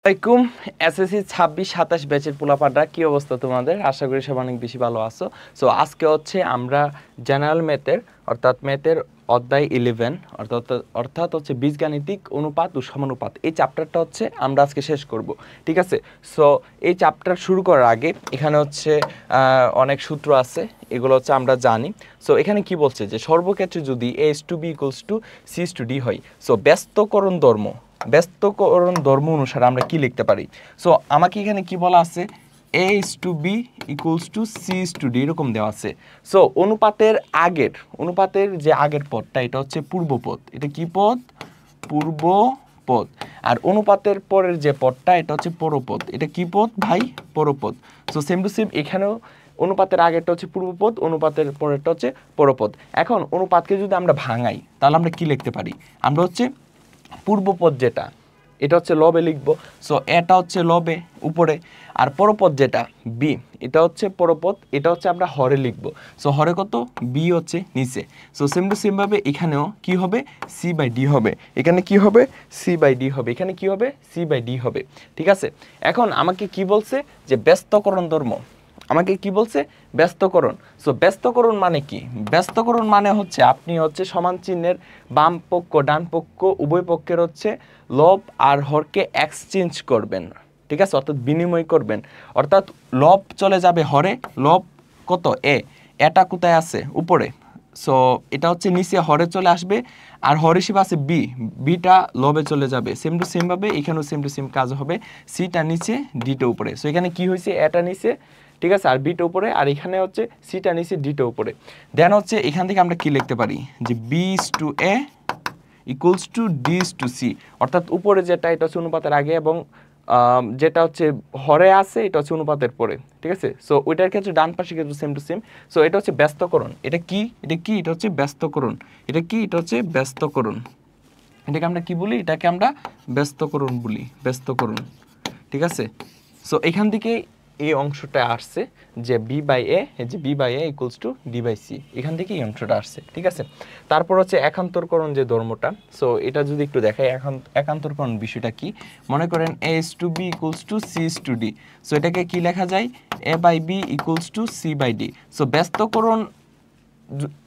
আসসালামাইকুম এসএসসি 26-27 ব্যাচের পোলাপানরা কি অবস্থা তোমাদের? আশা করি সব অনেক বেশি ভালো আছো। সো আজকে হচ্ছে আমরা জেনারেল ম্যাথের অর্থাৎ ম্যাথের অধ্যায় 11 অর্থাৎ হচ্ছে বীজগাণিতিক অনুপাত ও সমানুপাত এই চ্যাপ্টারটা হচ্ছে আমরা আজকে শেষ করব, ঠিক আছে? সো এই চ্যাপ্টার শুরু করার আগে এখানে হচ্ছে অনেক সূত্র আছে, এগুলো হচ্ছে আমরা জানি। সো এখানে কি বলছে যে সর্বক্ষেত্রে যদি a/b = c/d হয়, সো ব্যস্তকরণ ধর্ম অনুসারে আমরা কি লিখতে পারি? সো আমাকে এখানে কি বলা আছে, a/b = c/d এরকম দেওয়া আছে। সো অনুপাতের যে আগের পদটা এটা হচ্ছে পূর্বপদ। এটা কি পদ? পূর্বপদ। আর অনুপাতের পরের যে পদটা এটা হচ্ছে পরপদ। এটা কি পদ ভাই? পরপদ। সো সেম টু সেম এখানেও অনুপাতের আগেরটা হচ্ছে পূর্বপদ, অনুপাতের পরেরটা হচ্ছে পরপদ। এখন অনুপাতকে যদি আমরা ভাঙাই তাহলে আমরা কি লিখতে পারি? আমরা হচ্ছে পূর্বপদ যেটা এটা হচ্ছে লবে লিখবো। সো এটা হচ্ছে লবে উপরে, আর পরপদ যেটা বি এটা হচ্ছে পরপদ, এটা হচ্ছে আমরা হরে লিখবো। সো হরে কত? বি হচ্ছে নিচে। সো সেম টু সেম ভাবে এখানেও কি হবে? c/d হবে। এখানে কি হবে? c/d হবে। এখানে কি হবে? c/d হবে, ঠিক আছে? এখন আমাকে কি বলছে যে ব্যস্তকরণ ধর্ম, আমাকে কি বলছে? ব্যস্তকরণ। সো ব্যস্তকরণ মানে কি? ব্যস্তকরণ মানে হচ্ছে আপনি হচ্ছে সমান চিহ্নের বাম পক্ষ ডান পক্ষ উভয় পক্ষের হচ্ছে লব আর হরকে এক্সচেঞ্জ করবেন, ঠিক আছে? অর্থাৎ বিনিময় করবেন। অর্থাৎ লব চলে যাবে হরে, লব কত? এটা কোথায় আছে? উপরে। সো এটা হচ্ছে নিচে হরে চলে আসবে, আর হর হিসেবে আছে বি, বিটা লবে চলে যাবে। সেম টু সেম ভাবে এখানেও সেম টু সেম কাজ হবে। সিটা নিচে ডিটা উপরে। সো এখানে কি হয়েছে? এটা নিচে, ঠিক আছে, আর বিটা উপরে, আর এখানে হচ্ছে সিটা নিচে ডিটা উপরে। দেন হচ্ছে এখান থেকে আমরা কি লিখতে পারি যে b/a = d/c, অর্থাৎ উপরে যেটা এটা হচ্ছে অনুপাতের আগে এবং যেটা হচ্ছে হরে আছে এটা হচ্ছে অনুপাতের পরে, ঠিক আছে? সো ওইটার ক্ষেত্রে ডান পাশে কিন্তু সেম টু সেম। সো এটা হচ্ছে ব্যস্তকরণ। এটা কি? এটা হচ্ছে ব্যস্তকরণ। এটা কি? এটা হচ্ছে ব্যস্তকরণ। এটাকে আমরা কি বলি? এটাকে আমরা ব্যস্তকরণ বলি, ব্যস্তকরণ, ঠিক আছে? সো এখান থেকে এই অংশটা আসছে যে b/a = d/c, এখান থেকে এই অংশটা আসছে, ঠিক আছে? তারপর হচ্ছে একান্তরকরণ যে ধর্মটা, সো এটা যদি একটু দেখাই, একান্তরকরণ বিষয়টা কি? মনে করেন a/b = c/d, সো এটাকে কি লেখা যায়? a/b = c/d। সো ব্যস্তকরণ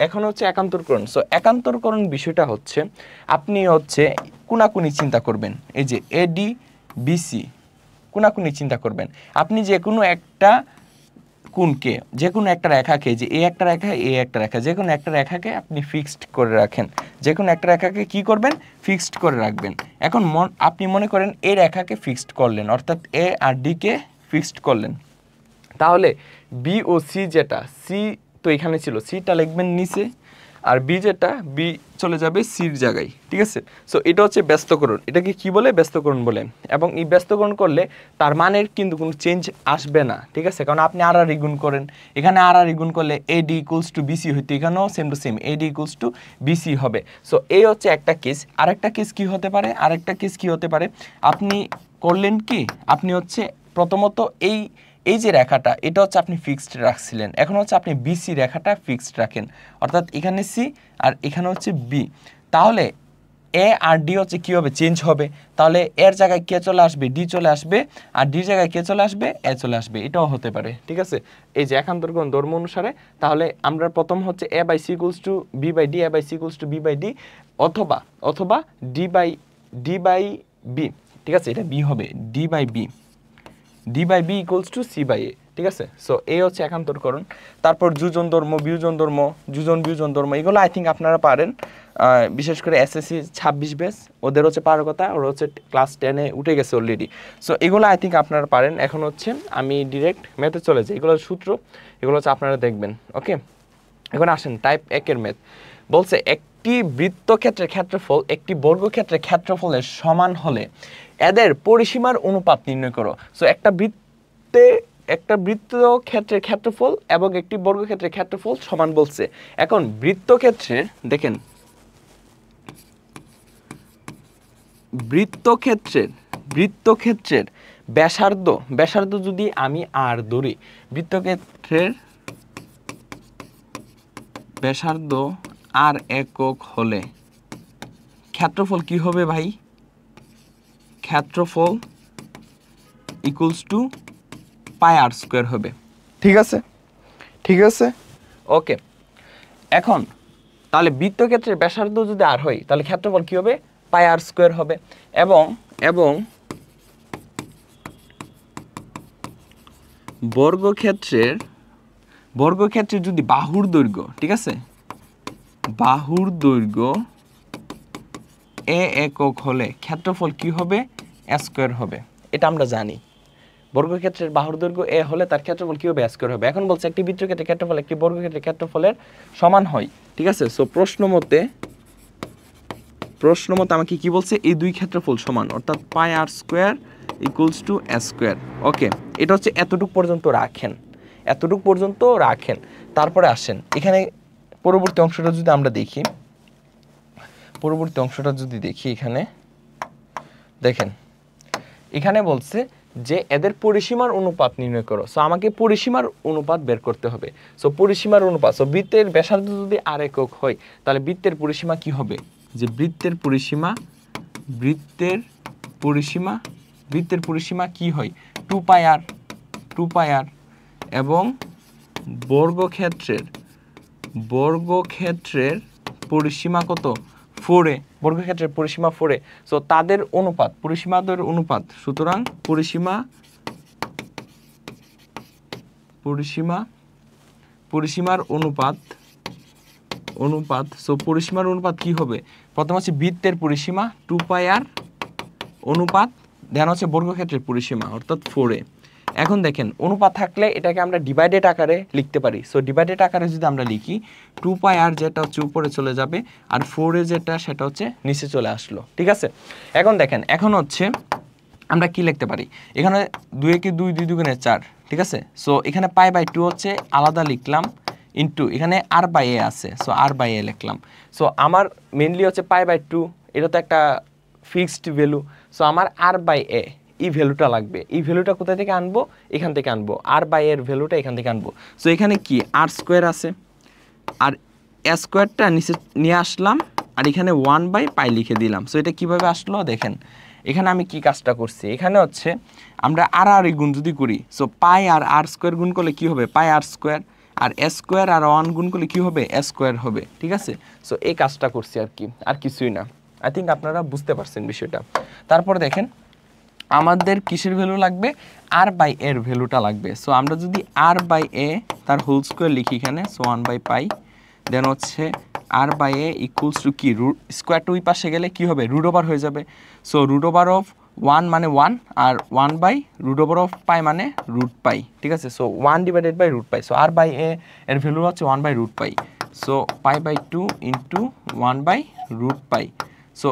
এখন হচ্ছে একান্তরকরণ। সো একান্তরকরণ বিষয়টা হচ্ছে আপনি হচ্ছে কোনাকুনি চিন্তা করবেন। এই যে AD/BC কোনাকুনি চিন্তা করবেন। আপনি যে কোনো একটা কোণকে, যে কোনো একটা রেখাকে, যে এ একটা রেখা এ একটা রেখা, যে কোনো একটা রেখাকে আপনি ফিক্সড করে রাখেন। যে কোনো একটা রেখাকে কি করবেন? ফিক্সড করে রাখবেন। এখন আপনি মনে করেন এই রেখাকে ফিক্সড করলেন, অর্থাৎ এ আর ডি কে ফিক্সড করলেন। তাহলে বি ও সি যেটা, সি তো এখানে ছিল, সিটা লিখবেন নিচে, আর বি যেটা বি চলে যাবে সির জায়গায়, ঠিক আছে? সো এটা হচ্ছে ব্যস্তকরণ। এটাকে কি বলে? ব্যস্তকরণ বলে। এবং এই ব্যস্তকরণ করলে তার মানের কিন্তু কোনো চেঞ্জ আসবে না, ঠিক আছে? কারণ আপনি আর গুণ করেন, এখানে আর গুণ করলে AD = BC হইতো, এখানেও same to same AD = BC হবে। সো এই হচ্ছে একটা কেস। আরেকটা কেস কি হতে পারে? আরেকটা কেস কি হতে পারে? আপনি করলেন কি? আপনি হচ্ছে প্রথমত এই যে রেখাটা এটা হচ্ছে আপনি ফিক্সড রাখছিলেন, এখন হচ্ছে আপনি বিসি রেখাটা ফিক্সড রাখেন, অর্থাৎ এখানে সি আর এখানে হচ্ছে বি। তাহলে এ আর ডি হচ্ছে কী হবে? চেঞ্জ হবে। তাহলে এর জায়গায় কে চলে আসবে? ডি চলে আসবে, আর ডির জায়গায় কে চলে আসবে? এ চলে আসবে। এটাও হতে পারে, ঠিক আছে? এই যে একান্তরকরণ ধর্ম অনুসারে তাহলে আমরা প্রথম হচ্ছে a/c = b/d, a/c = b/d, অথবা d/b, ঠিক আছে? এটা বি হবে, d/b = c/a, ঠিক আছে? সো এই হচ্ছে একান্তরকরণ। তারপর যোজন ধর্ম, বিয়োজন ধর্ম, বিয়োজন ধর্ম, এগুলো আই থিঙ্ক আপনারা পারেন। বিশেষ করে এসএসসি 26 ব্যাচ ওদের হচ্ছে পারকতা, ওরা হচ্ছে ক্লাস 10-এ উঠে গেছে অলরেডি। সো এগুলো আই থিঙ্ক আপনারা পারেন। এখন হচ্ছে আমি ডিরেক্ট ম্যাথে চলে যাই। এগুলো সূত্র, এগুলো হচ্ছে আপনারা দেখবেন, ওকে? এখন আসেন টাইপ 1-এর ম্যাথ। বলছে একটি বৃত্তক্ষেত্রের ক্ষেত্রফল একটি বর্গক্ষেত্রের ক্ষেত্রফলের সমান হলে এদের পরিসীমার অনুপাত নির্ণয় করো। সো একটা বৃত্তক্ষেত্রের ক্ষেত্রফল এবং একটি বর্গক্ষেত্রের ক্ষেত্রফল সমান বলছে। এখন বৃত্তক্ষেত্রের দেখেন, বৃত্তক্ষেত্রের ব্যাসার্ধ যদি আমি আর ধরি, বৃত্তক্ষেত্রের ব্যাসার্ধ আর একক হলে ক্ষেত্রফল কি হবে ভাই? ক্ষেত্রফল equals to pi r square হবে। ঠিক আছে, ঠিক আছে, ওকে। এখন তাহলে বৃত্তক্ষেত্রের ব্যাসার্ধ যদি আর হয় তাহলে ক্ষেত্রফল কি হবে? পাই আর স্কোয়ার হবে। এবং এবং বর্গক্ষেত্রের যদি বাহুর দৈর্ঘ্য, ঠিক আছে, বাহুর দৈর্ঘ্য এ একক হলে ক্ষেত্রফল কি হবে? এ স্কোয়ার হবে। এটা আমরা জানি, বর্গক্ষেত্রের বাহুর দৈর্ঘ্য এ হলে তার ক্ষেত্রফল কি হবে? এ স্কোয়ার হবে। এখন বলছে একটি বৃত্তক্ষেত্রের ক্ষেত্রফল একটি বর্গক্ষেত্রের ক্ষেত্রফলের সমান হয়। ঠিক আছে, সো প্রশ্ন মতে আমাকে কি বলছে? এই দুই ক্ষেত্রফল সমান, অর্থাৎ pi r square equals to a square. Okay, এটা হচ্ছে এতটুকু পর্যন্ত রাখেন, এতটুকু পর্যন্ত রাখেন। তারপরে আসেন এখানে পরবর্তী অংশটা যদি আমরা দেখি, এখানে দেখেন, এখানে বলছে যে এদের পরিসীমার অনুপাত নির্ণয় করো। সো আমাকে পরিসীমার অনুপাত বের করতে হবে। সো পরিসীমার অনুপাত, সো বৃত্তের ব্যাসার্ধ যদি আর একক হয় তাহলে বৃত্তের পরিসীমা কি হবে? যে বৃত্তের পরিসীমা কি হয়? 2 পাই আর। এবং বর্গক্ষেত্রের পরিসীমা কত? 4a। বর্গক্ষেত্রের পরিসীমা 4a। সো তাদের অনুপাত, পরিসীমাদের অনুপাত, সুতরাং পরিসীমার অনুপাত। সো পরিসীমার অনুপাত কি হবে? প্রথম হচ্ছে বৃত্তের পরিসীমা 2 পাই আর অনুপাত, দেন হচ্ছে বর্গক্ষেত্রের পরিসীমা অর্থাৎ 4a। এখন দেখেন অনুপাত থাকলে এটাকে আমরা ডিভাইডেড আকারে লিখতে পারি। সো ডিভাইডেড আকারে যদি আমরা লিখি 2 পাই আর যেটা হচ্ছে উপরে চলে যাবে আর 4a যেটা সেটা হচ্ছে নিচে চলে আসলো। ঠিক আছে, এখন দেখেন, এখন হচ্ছে আমরা কি লিখতে পারি? এখানে 2 একে 2, 2 দুগুণে 4। ঠিক আছে, সো এখানে পাই বাই 2 হচ্ছে আলাদা লিখলাম, ইন্টু এখানে আর বাই এ আছে, সো আর বাই এ লিখলাম। সো আমার মেনলি হচ্ছে পাই বাই 2, এটা তো একটা ফিক্সড ভ্যালু। সো আমার আর বাই এ এই ভ্যালুটা লাগবে। এই ভ্যালুটা কোথা থেকে আনবো? এখান থেকে আনবো। আর বাই এর ভ্যালুটা এখান থেকে আনবো। সো এখানে কি আর স্কোয়ার আছে, আর এ স্কোয়ারটা নিচে নিয়ে আসলাম, আর এখানে 1 বাই পাই লিখে দিলাম। সো এটা কিভাবে আসলো দেখেন, এখানে আমি কি কাজটা করছি, এখানে হচ্ছে আমরা আর গুণ যদি করি, সো পাই আর আর স্কোয়ার গুণ করলে কি হবে? পাই আর স্কোয়ার। আর এ স্কোয়ার আর 1 গুণ করলে কি হবে? এ স্কোয়ার হবে। ঠিক আছে, সো এই কাজটা করছি আর কি, আর কিছুই না। আই থিঙ্ক আপনারা বুঝতে পারছেন বিষয়টা। তারপর দেখেন আমাদের কিসের ভ্যালু লাগবে? আর বাই এর ভ্যালুটা লাগবে। সো আমরা যদি আর বাই এ তার হোল স্কোয়ার লিখি এখানে, সো 1 বাই পাই, দেন হচ্ছে আর বাই এ ইকুয়ালস টু কি? স্কোয়ারটা ওই পাশে গেলে কি হবে? রুট ওভার হয়ে যাবে। সো রুট ওভার অফ 1 মানে 1, আর 1 by root over of pi মানে রুট পাই। ঠিক আছে, so 1 divided by root pi. So r by a এর ভ্যালু হচ্ছে 1 by root pi. So pi by 2 into 1 by root pi. So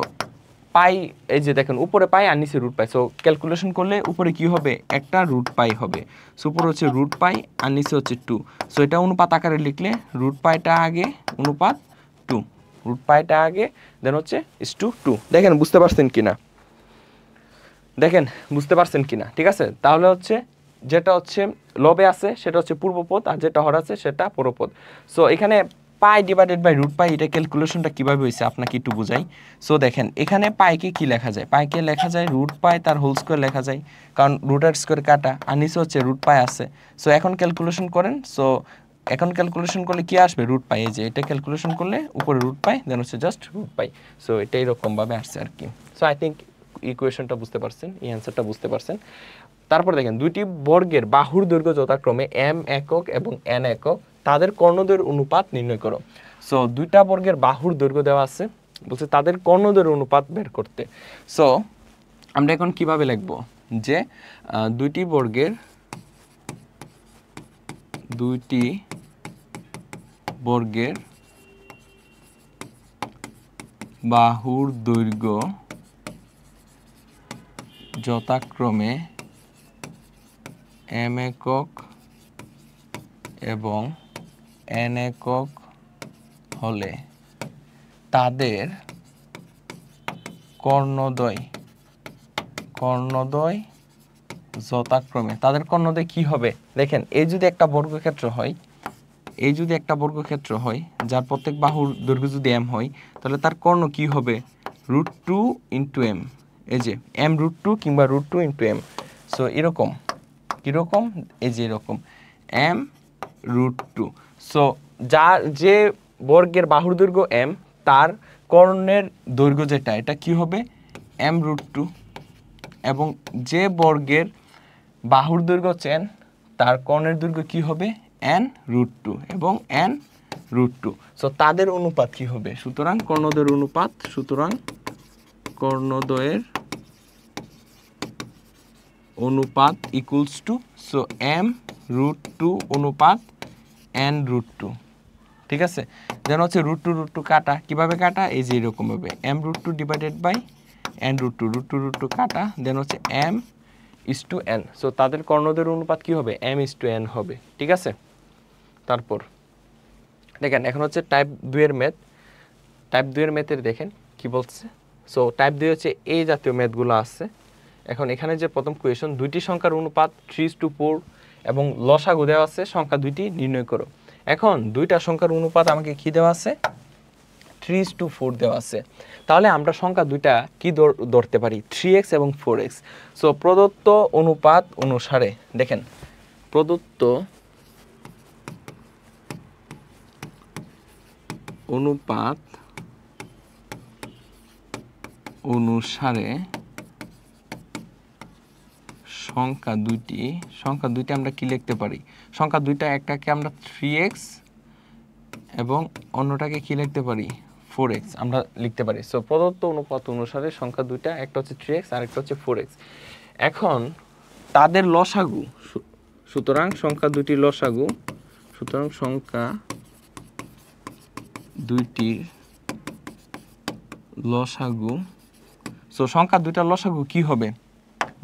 pi, এই যে দেখেন উপরে পাই আর নিচে রুট পাই। সো ক্যালকুলেশন করলে উপরে কি হবে? একটা রুট পাই হবে। সো উপরে হচ্ছে রুট পাই আর নিচে হচ্ছে 2। সো এটা অনুপাত আকারে লিখলে রুট পাইটা আগে, অনুপাত 2, রুট পাইটা আগে, দেন হচ্ছে ইস টু 2। দেখেন বুঝতে পারছেন কিনা? ঠিক আছে, তাহলে হচ্ছে যেটা হচ্ছে লবে আছে সেটা হচ্ছে পূর্বপদ, আর যেটা হর আছে সেটা পরপদ। সো এখানে pi divided by root pi, এটা ক্যালকুলেশনটা কীভাবে হয়েছে আপনাকে একটু বুঝাই। সো দেখেন এখানে পাইকে কি লেখা যায়? পাইকে লেখা যায় রুট পাই তার হোল স্কোয়ার লেখা যায়, কারণ রুটের স্কোয়ার কাটা, আর নিচে হচ্ছে রুট পাই আছে। সো এখন ক্যালকুলেশন করেন। সো এখন ক্যালকুলেশন করলে কি আসবে? Root pi. এই যে এটা ক্যালকুলেশন করলে উপরে রুট পাই, দেন হচ্ছে জাস্ট রুট পাই। সো এটা এরকমভাবে আসছে আর কি। সো আই থিঙ্ক ইকুয়েশনটা বুঝতে পারছেন, এই অ্যান্সারটা বুঝতে পারছেন। তারপর দেখেন দুইটি বর্গের বাহুর দৈর্ঘ্য যথাক্রমে m একক এবং n একক, তাদের কর্ণদ্বয়ের অনুপাত নির্ণয় করো। সো দুইটা বর্গের বাহুর দৈর্ঘ্য দেওয়া আছে, বলছে তাদের কর্ণদ্বয়ের অনুপাত বের করতে। সো আমরা এখন কিভাবে লিখব? যে দুইটি বর্গের বাহুর দৈর্ঘ্য যথাক্রমে m একক এবং n একক হলে তাদের কর্ণদ্বয় যথাক্রমে, তাদের কর্ণদ্বয় কি হবে? দেখেন এই যদি একটা বর্গক্ষেত্র হয়, যার প্রত্যেক বাহুর দৈর্ঘ্য যদি m হয়, তাহলে তার কর্ণ কি হবে? √2 × m। এই যে m √2 কিংবা √2 × m। সো এরকম কীরকম, এই যে এরকম m√2। সো যে বর্গের বাহুর দৈর্ঘ্য m, তার কর্ণের দৈর্ঘ্য যেটা, এটা কি হবে m√2, এবং যে বর্গের বাহুর দৈর্ঘ্য হচ্ছে n, তার কর্ণের দৈর্ঘ্য কি হবে n√2 এবং n√2। সো তাদের অনুপাত কি হবে, সুতরাং কর্ণদ্বয়ের অনুপাত, সুতরাং কর্ণদ্বয়ের অনুপাত ইকুয়ালস টু, সো m√2 অনুপাত n√2, ঠিক আছে। দেন হচ্ছে √2 কাটা, কিভাবে কাটা, এই যে এরকম হবে m√2 ডিভাইডেড বাই n√2, √2 কাটা, দেন হচ্ছে m/n। সো তাদের কর্ণদ্বয়ের অনুপাত কি হবে m/n হবে, ঠিক আছে। তারপর দেখেন এখন হচ্ছে টাইপ 2 এর ম্যাথ। টাইপ 2 এর ম্যাথের দেখেন কি বলছে। সো টাইপ 2 হচ্ছে এই জাতীয় ম্যাথগুলো আছে। এখন এখানে যে প্রথম কোয়েশন, দুইটি সংখ্যার অনুপাত 3:4 এবং লসাগু দেওয়া আছে, সংখ্যা দুইটি নির্ণয় করো। এখন দুইটা সংখ্যার অনুপাত আমাকে কি দেওয়া আছে 3:4 দেওয়া আছে, তাহলে আমরা সংখ্যা দুইটা কি ধরতে পারি 3x এবং 4x। সো প্রদত্ত অনুপাত অনুসারে দেখেন, প্রদত্ত অনুপাত অনুসারে সংখ্যা দুইটি আমরা কি লিখতে পারি, সংখ্যা দুইটা, একটাকে আমরা 3x এবং অন্যটাকে কি লিখতে পারি 4x আমরা লিখতে পারি। সো প্রদত্ত অনুপাত অনুসারে সংখ্যা দুইটা, একটা হচ্ছে 3x আর একটা হচ্ছে 4x। এখন তাদের লসাগু, সুতরাং সংখ্যা দুইটির লসাগু, সুতরাং সংখ্যা দুইটির লসাগু। সো সংখ্যা দুইটার লসাগু কি হবে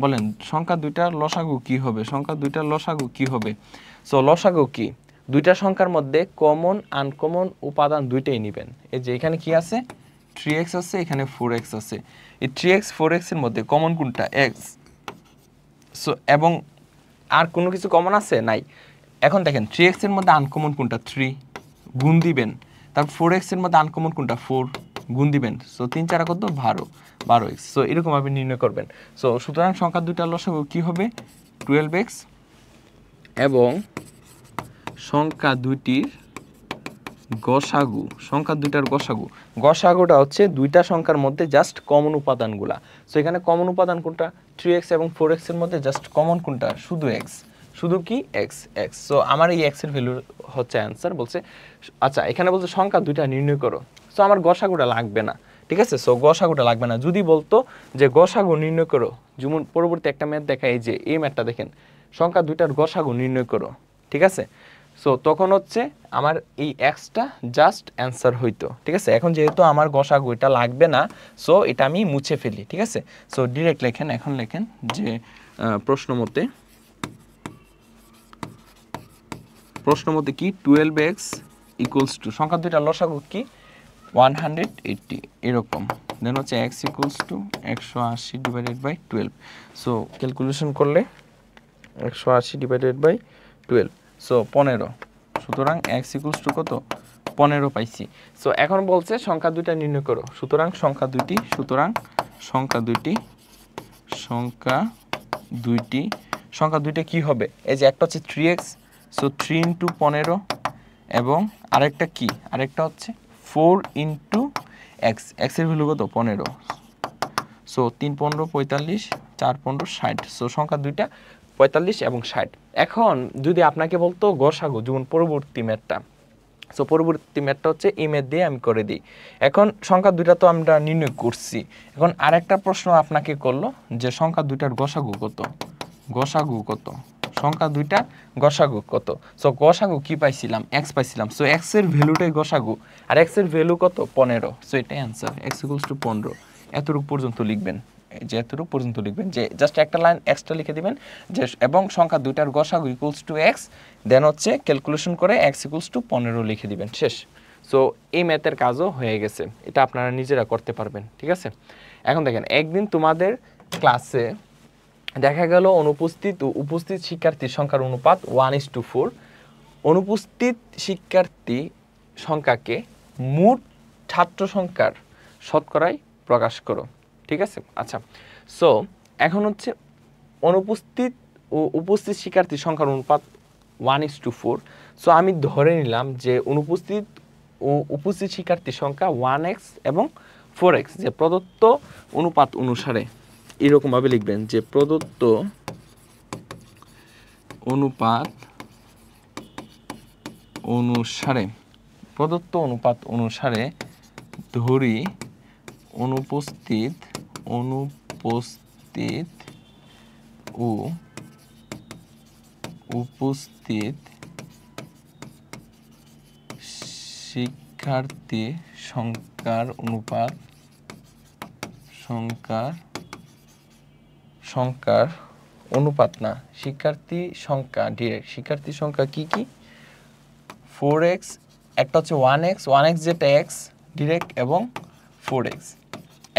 বলেন, সংখ্যা দুইটার লসাগু কি হবে, সংখ্যা দুইটার লসাগু কি হবে। সো লসাগু কি, দুইটা সংখ্যার মধ্যে কমন আনকমন উপাদান দুইটাই নেবেন। এই যে এখানে কি আছে 3x আছে, এখানে 4x আছে, এই 3x 4x এর মধ্যে কমন কোনটা x। সো এবং আর কোনো কিছু কমন আছে নাই। এখন দেখেন 3x এর মধ্যে আনকমন কোনটা 3, গুণ দিবেন। তারপর 4x এর মধ্যে আনকমন কোনটা 4, গুণ দিবেন। সো 3 4 কত 12x। সো এরকমভাবে নির্ণয় করবেন। সো সুতরাং সংখ্যা দুইটার লসাগু কি হবে 12x, এবং সংখ্যা দুইটির গসাগু, সংখ্যা দুইটার গসাগু, গসাগুটা হচ্ছে দুইটা সংখ্যার মধ্যে জাস্ট কমন উপাদানগুলা। সো এখানে কমন উপাদান কোনটা 3x এবং 4x এর মধ্যে জাস্ট কমন কোনটা শুধু x, শুধু কি x। সো আমার এই x এর ভ্যালু হচ্ছে অ্যান্সার বলছে। আচ্ছা এখানে বলছে সংখ্যা দুইটা নির্ণয় করো, সো আমার গসাগুটা লাগবে না, ঠিক আছে। সো গসাগুটা লাগবে না, যদি বলতো যে গসাগু নির্ণয় করো, যেমন পরবর্তী একটা ম্যাথ দেখা, এই যে এই ম্যাথটা দেখেন, সংখ্যা দুইটার গসাগু নির্ণয় করো, ঠিক আছে। সো তখন হচ্ছে আমার এই এক্সটা জাস্ট অ্যান্সার হইতো, ঠিক আছে। এখন যেহেতু আমার গসাগু এটা লাগবে না, সো এটা আমি মুছে ফেলি, ঠিক আছে। সো ডিরেক্ট লেখেন, এখন লেখেন যে প্রশ্ন মতে কি 12x ইকুয়ালস টু, সংখ্যা দুইটা লসাগু কি 180 এরকম। দেন হচ্ছে x equals to 180 divided by 12। So calculation করলে 180 ডিভাইডেড বাই 12, সো 15। সুতরাং x ইকুয়ালস টু কত 15 পাইছি। সো এখন বলছে সংখ্যা দুইটা নির্ণয় করো, সুতরাং সংখ্যা দুইটি কি হবে, এই যে একটা হচ্ছে 3x, সো 3 ইন্টু 15, এবং আরেকটা কি, আরেকটা হচ্ছে 4 ইন্টু x, x এর ভ্যালু কত 15। সো 3 15 45, 4 15 60। সো সংখ্যা দুইটা 45 এবং 60। এখন যদি আপনাকে বলতো গসাগু, যেমন পরবর্তী ম্যাথটা, সো পরবর্তী ম্যাথটা হচ্ছে এই ম্যাথ দিয়ে আমি করে দিই। এখন সংখ্যা দুইটা তো আমরা নির্ণয় করছি, এখন আরেকটা প্রশ্ন আপনাকে করলো যে সংখ্যা দুইটার গসাগু কত, সংখ্যা দুইটা গসাগু কত। সো গসাগু কি পাইছিলাম x পাইছিলাম, সো x এর ভ্যালুটাই গসাগু, আর x এর ভ্যালু কত 15। সো এটাই অ্যান্সার, x ইকুয়ালস টু 15। এতটুকু পর্যন্ত লিখবেন, যে এতটুকু পর্যন্ত লিখবেন, যে জাস্ট একটা লাইন এক্সট্রা লিখে দিবেন যে এবং সংখ্যা দুইটার গসাগু ইকুয়ালস টু x, দেন হচ্ছে ক্যালকুলেশন করে x ইকুয়ালস টু 15 লিখে দিবেন, শেষ। সো এই ম্যাথের কাজও হয়ে গেছে, এটা আপনারা নিজেরা করতে পারবেন, ঠিক আছে। এখন দেখেন একদিন তোমাদের ক্লাসে দেখা গেল অনুপস্থিত ও উপস্থিত শিক্ষার্থীর সংখ্যার অনুপাত 1:4। অনুপস্থিত শিক্ষার্থী সংখ্যাকে মোট ছাত্র সংখ্যার শতকরায় প্রকাশ করো, ঠিক আছে। আচ্ছা, সো এখন হচ্ছে অনুপস্থিত ও উপস্থিত শিক্ষার্থীর সংখ্যার অনুপাত 1:4। সো আমি ধরে নিলাম যে অনুপস্থিত ও উপস্থিত শিক্ষার্থীর সংখ্যা 1x এবং 4x, যে প্রদত্ত অনুপাত অনুসারে এরকমভাবে লিখবেন যে প্রদত্ত অনুপাত অনুসারে ধরি অনুপস্থিত ও উপস্থিত শিক্ষার্থী সংখ্যার অনুপাত না, শিক্ষার্থী সংখ্যা ডিরেক্ট শিক্ষার্থী সংখ্যা কি 4x, একটা হচ্ছে 1x যেটা x ডিরেক্ট এবং 4x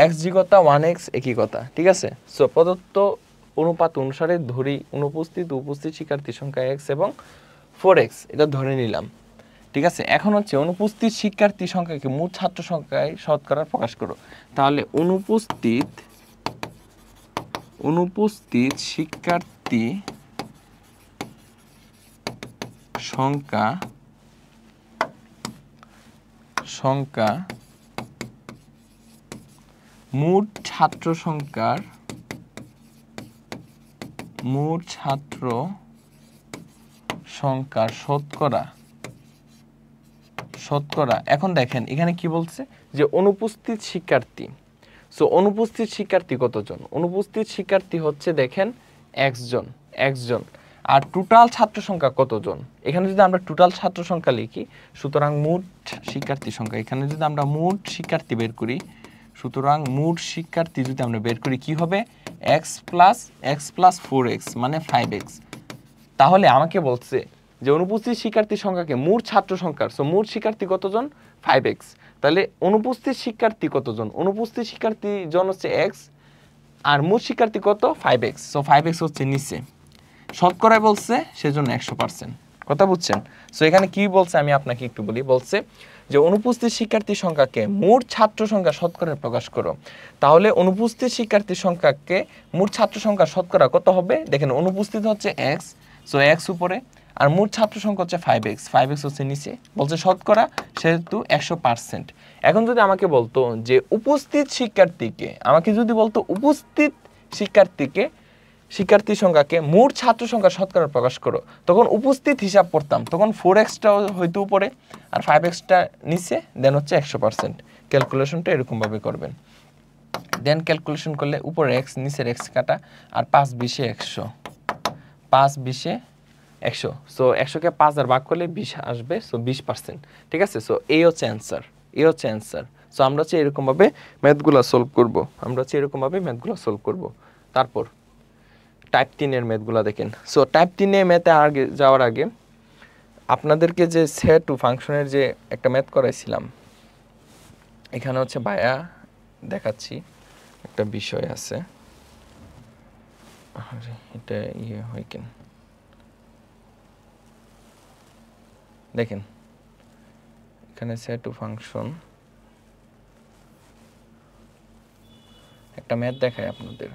x জি কথা 1x একই কথা, ঠিক আছে। সো প্রদত্ত অনুপাত অনুসারে ধরি অনুপস্থিত উপস্থিত শিক্ষার্থীর সংখ্যা x এবং 4x, এটা ধরে নিলাম, ঠিক আছে। এখন হচ্ছে অনুপস্থিত শিক্ষার্থী সংখ্যাকে মোট ছাত্র সংখ্যায় শতকরা প্রকাশ করো। তাহলে অনুপস্থিত শিক্ষার্থী সংখ্যা মোট ছাত্র সংখ্যার শতকরা। এখন দেখেন এখানে কি বলছে যে অনুপস্থিত শিক্ষার্থী। সো অনুপস্থিত শিক্ষার্থী কতজন? অনুপস্থিত শিক্ষার্থী হচ্ছে দেখেন একজন। আর টোটাল ছাত্র সংখ্যা কতজন? এখানে যদি আমরা টোটাল ছাত্র সংখ্যা লিখি, সুতরাং মোট শিক্ষার্থী সংখ্যা, এখানে যদি আমরা মোট শিক্ষার্থী বের করি, সুতরাং মোট শিক্ষার্থী যদি আমরা বের করি কি হবে? x plus 4x মানে 5x। তাহলে আমাকে বলছে যে অনুপস্থিত শিক্ষার্থী সংখ্যাকে মোট ছাত্র সংখ্যার, সো মোট শিক্ষার্থী কতজন? 5x। তাহলে অনুপস্থিত শিক্ষার্থী কতজন? অনুপস্থিত শিক্ষার্থী জন হচ্ছে x আর মোট শিক্ষার্থী কত? 5x। সো 5x হচ্ছে নিচে, শতকরায় বলছে সেজন্য 100%। কথা বুঝছেন? সো এখানে কি বলছে আমি আপনাকে একটু বলি। বলছে যে অনুপস্থিত শিক্ষার্থীর সংখ্যাকে মোট ছাত্র সংখ্যা শতকরায় প্রকাশ করো। তাহলে অনুপস্থিত শিক্ষার্থীর সংখ্যাকে মোট ছাত্র সংখ্যা শতকরা কত হবে? দেখেন অনুপস্থিত হচ্ছে x, সো x উপরে, আর মোট ছাত্র সংখ্যা হচ্ছে 5x হচ্ছে নিচে, বলছে শতকরা সেহেতু 100%। এখন যদি আমাকে বলতো যে উপস্থিত শিক্ষার্থী সংখ্যাকে মোট ছাত্র সংখ্যা শতকরা প্রকাশ করো, তখন উপস্থিত হিসাব করতাম, তখন 4xটা হয়তো উপরে আর 5xটা নিচে, দেন হচ্ছে 100%। ক্যালকুলেশনটা এরকমভাবে করবেন। দেন ক্যালকুলেশন করলে উপরে x নিচের x কাটা, আর 5 20 100, 5 20 100। সো 100কে 5 আর ভাগ করলে 20 আসবে, সো 20%, ঠিক আছে। সো এই হচ্ছে অ্যান্সার। সো আমরা হচ্ছে এরকমভাবে ম্যাথগুলো সলভ করব। তারপর টাইপ 3 এর ম্যাথগুলো দেখেন। সো টাইপ 3 এর ম্যাথে আগে যাওয়ার আগে আপনাদেরকে যে সেট টু ফাংশনের যে একটা ম্যাথ করাইছিলাম, এখানে হচ্ছে ভাইয়া দেখাচ্ছি একটা বিষয় আছে। আরে এটা হয় কেন? দেখেন এখানে সেট টু ফাংশন একটা ম্যাথ দেখায় আপনাদের।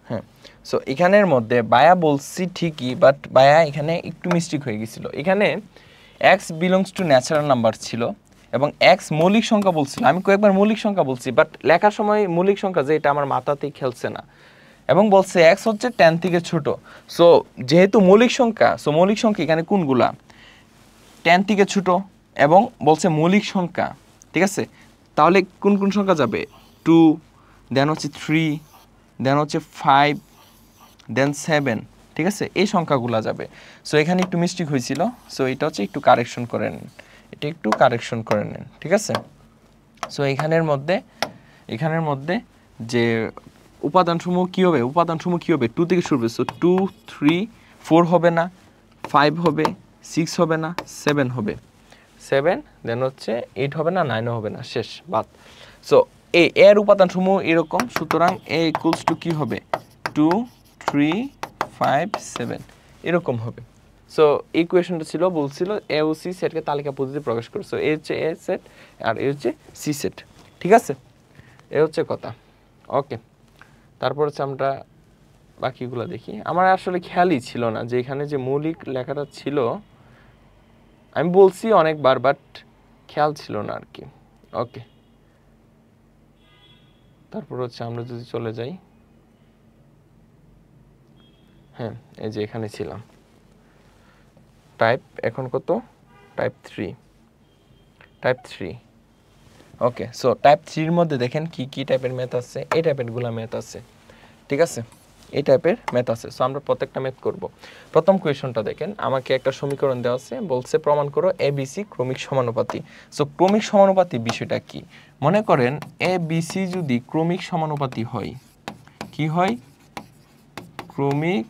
হ্যাঁ, সো এখানের মধ্যে বায়া বলছি ঠিকই, বাট বায়া এখানে একটু মিস্টেক হয়ে গেছিল। এখানে x belongs to natural number ছিল এবং x মৌলিক সংখ্যা বলছিল। আমি কয়েকবার মৌলিক সংখ্যা বলছি, বাট লেখার সময় মৌলিক সংখ্যা যে এটা আমার মাথাতেই খেলছে না, এবং বলছে x হচ্ছে 10 থেকে ছোট। সো যেহেতু মৌলিক সংখ্যা, সো মৌলিক সংখ্যা এখানে কোনগুলা? 10 থেকে ছোট, এবং বলছে মৌলিক সংখ্যা, ঠিক আছে। তাহলে কোন কোন সংখ্যা যাবে? 2, দেন হচ্ছে 3, দেন হচ্ছে 5, দেন 7, ঠিক আছে, এই সংখ্যাগুলো যাবে। সো এখানে একটু মিস্টেক হয়েছিল, সো এটা হচ্ছে একটু কারেকশন করে নেন, ঠিক আছে। সো এখানের মধ্যে যে উপাদানসমূহ কি হবে? 2 থেকে শুরু হবে। সো 2, 3, 4 হবে না, 5 হবে, 6 হবে না, 7 হবে, 7, দেন হচ্ছে 8 হবে না, 9 হবে না, শেষ, বাদ। সো এর উপাদানসমূহ এরকম, সুতরাং a ইকুয়ালস টু কি হবে? 2, 3, 5, 7 এরকম হবে। সো ইকুয়েশনটা বলছিল এ ও সি সেটকে তালিকা পদ্ধতিতে প্রকাশ করে। সো এ হচ্ছে এ সেট আর এ হচ্ছে সি সেট, ঠিক আছে। এ হচ্ছে কথা, ওকে। তারপর হচ্ছে আমরা বাকিগুলো দেখি। আমার আসলে খেয়ালই ছিল না যে এখানে যে মৌলিক লেখাটা ছিল, আমি বলছি অনেকবার, বাট খেয়াল ছিল না আর কি। ওকে, তারপর হচ্ছে আমরা যদি চলে যাই, হ্যাঁ এই যে এখানে ছিলাম টাইপ, এখন কত, টাইপ 3। ওকে, সো টাইপ 3 এর মধ্যে দেখেন কি কি টাইপের ম্যাথ আছে, এই টাইপের গুলা ম্যাথ আছে, ঠিক আছে, এই টাইপের ম্যাথ আছে। সো আমরা প্রত্যেকটা ম্যাথ করব। প্রথম কোয়েশনটা দেখেন, আমাকে একটা সমীকরণ দেওয়া আছে, বলছে প্রমাণ করো ABC ক্রমিক সমানুপাতি। সো ক্রমিক সমানুপাতি বিষয়টা কি, মনে করেন ABC যদি ক্রমিক সমানুপাতি হয়, কি হয়, ক্রমিক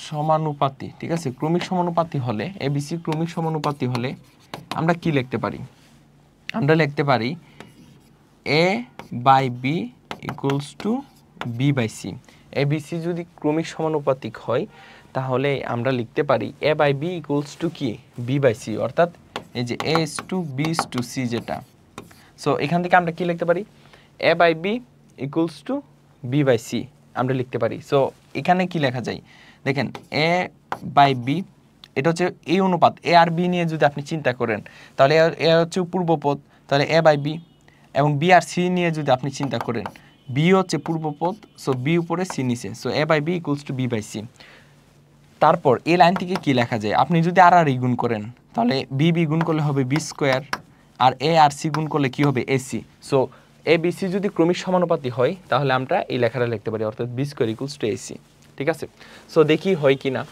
সমানুপাতি, ঠিক আছে, ক্রমিক সমানুপাতি হলে, ABC ক্রমিক সমানুপাতি হলে আমরা কি লিখতে পারি, আমরা লিখতে পারি A/B equals to B/C। ABC যদি ক্রমিক সমানুপাতিক হয় তাহলে আমরা লিখতে পারি A/B equals to কি, B/C, অর্থাৎ এই যে A/B/C যেটা। সো এখান থেকে আমরা কি লিখতে পারি, A/B equals to B/C আমরা লিখতে পারি। সো এখানে কি লেখা যায় দেখেন, A/B এটা হচ্ছে এই অনুপাত, A আর B নিয়ে যদি আপনি চিন্তা করেন তাহলে এ হচ্ছে পূর্বপদ, তাহলে A/B, এবং B আর C নিয়ে যদি আপনি চিন্তা করেন, B হচ্ছে পূর্বপদ, সো B উপরে C নিচে, so A/B equals to B/C। তারপর এই লাইন থেকে কি লেখা যায়, আপনি যদি আর গুণ করেন তাহলে B গুণ করলে হবে B স্কোয়ার, আর A আর C গুণ করলে কি হবে AC। সো ABC যদি ক্রমিক সমানুপাতি হয় তাহলে আমরা এই লেখাটা লিখতে পারি, অর্থাৎ B square equals two AC, ঠিক আছে। সো দেখি হয় কি না।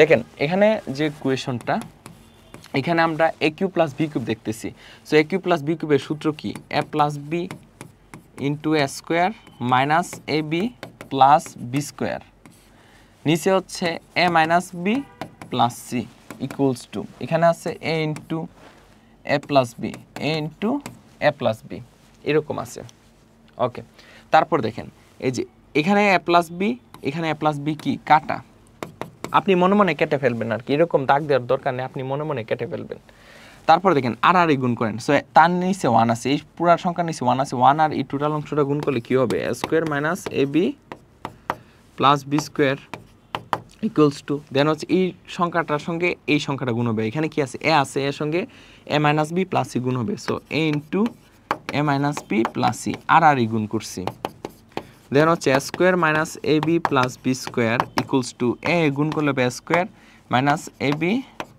দেখেন এখানে যে কোয়েশনটা, এখানে আমরা A³ প্লাস B³ দেখতেছি। সো A³ প্লাস B³ এর সূত্র কি, A plus B into A square minus AB plus B square, নিচে হচ্ছে A minus B plus C equals to, এখানে আছে A into A plus B, A into A plus B, এরকম আছে। ওকে, তারপর দেখেন এই যে এখানে A প্লাস B, এখানে A প্লাস B কি কাটা, আপনি মনে মনে কেটে ফেলবেন আর কি, এরকম দাগ দেওয়ার দরকার নেই, আপনি মনে মনে কেটে ফেলবেন। তারপর দেখেন আর গুণ করেন, সো তার নিচে 1 আছে, এই পুরো সংখ্যার নিচে 1 আছে, 1 আর এই টোটাল অংশটা গুণ করলে কি হবে, A square minus AB plus B square equals to, then হচ্ছে এই সংখ্যাটার সঙ্গে এই সংখ্যাটা গুণ হবে, এখানে কি আছে, A আছে, এর সঙ্গে A minus B plus C গুণ হবে, so A into A minus B plus C, আর গুণ করছি, দেন হচ্ছে A square minus AB plus B square equals to, A গুণ করলে হবে A square minus AB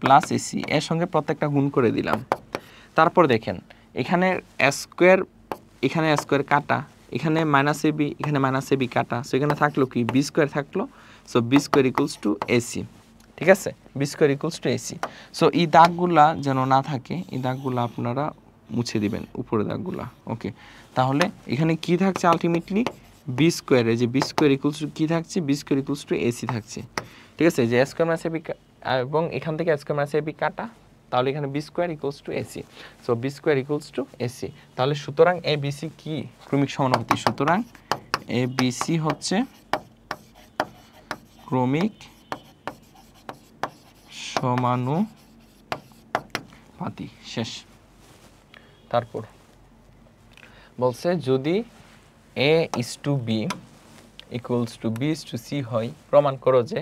plus AC, এর সঙ্গে প্রত্যেকটা গুণ করে দিলাম। তারপর দেখেন এখানে A স্কোয়ার, এখানে A স্কোয়ার কাটা, এখানে মাইনাস AB, এখানে মাইনাস AB কাটা, সো এখানে থাকলো কি B স্কোয়ার থাকলো, so B square equals two AC, ঠিক আছে, B square equals two AC। So এই দাগগুলা যেন না থাকে, এই দাগগুলা আপনারা মুছে দিবেন, উপরে দাগগুলা। ওকে, তাহলে এখানে কি থাকছে আলটিমেটলি, B স্কোয়ারে যে B স্কোয়ার ইকুয়ালস টু কি থাকছে, B square equals two AC থাকছে, ঠিক আছে, যে A স্কোয়ার মাইনাস AB এবং এখান থেকে A স্কোয়ার মাইনাস AB কাটা, তাহলে এখানে B square equals two AC, so B square equals two AC। তাহলে সুতরাং ABC কি ক্রমিক সমানুপাতি, সুতরাং ABC হচ্ছে ক্রমিক সমানুপাতি, শেষ। তারপর বলছে যদি A/B ইকুয়ালস টু B/C হয়, প্রমাণ করো যে,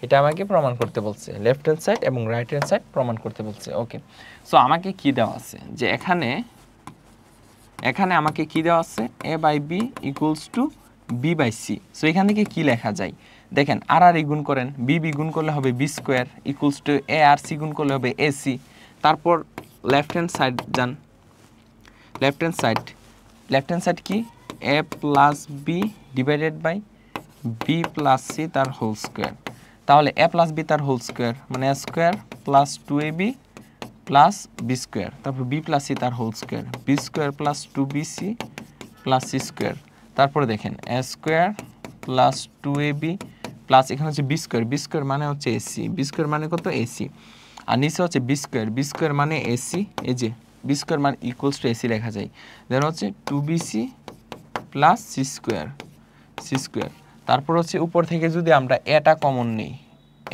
এটা আমাকে প্রমাণ করতে বলছে, লেফট হ্যান্ড সাইড এবং রাইট হ্যান্ড সাইড প্রমাণ করতে বলছে। ওকে, সো আমাকে কি দেওয়া আছে, যে এখানে আমাকে কি দেওয়া আছে, A/B equals to B/C। So এখান থেকে কি লেখা যায় দেখেন, আর গুণ করেন, B গুণ করলে হবে B square equals to A আর C গুণ করলে হবে AC। তারপর লেফট হ্যান্ড সাইড যান, লেফট হ্যান্ড সাইড কি A plus B divided by B plus C তার হোল স্কোয়ার, তাহলে A প্লাস B তার হোল স্কোয়ার মানে A square plus 2AB plus B square, তারপর B প্লাস C তার whole square, B square plus 2BC plus C square. তারপরে দেখেন A square plus 2AB plus, এখানে হচ্ছে B square মানে হচ্ছে AC, B স্কোয়ার মানে কত AC, আর নিচে হচ্ছে B স্কোয়ার মানে AC, এই যে B স্কোয়ার মানে ইকুয়ালস টু AC লেখা যায়, দেন হচ্ছে 2BC প্লাস C স্কোয়ার। তারপর হচ্ছে উপর থেকে যদি আমরা এটা কমন নিই,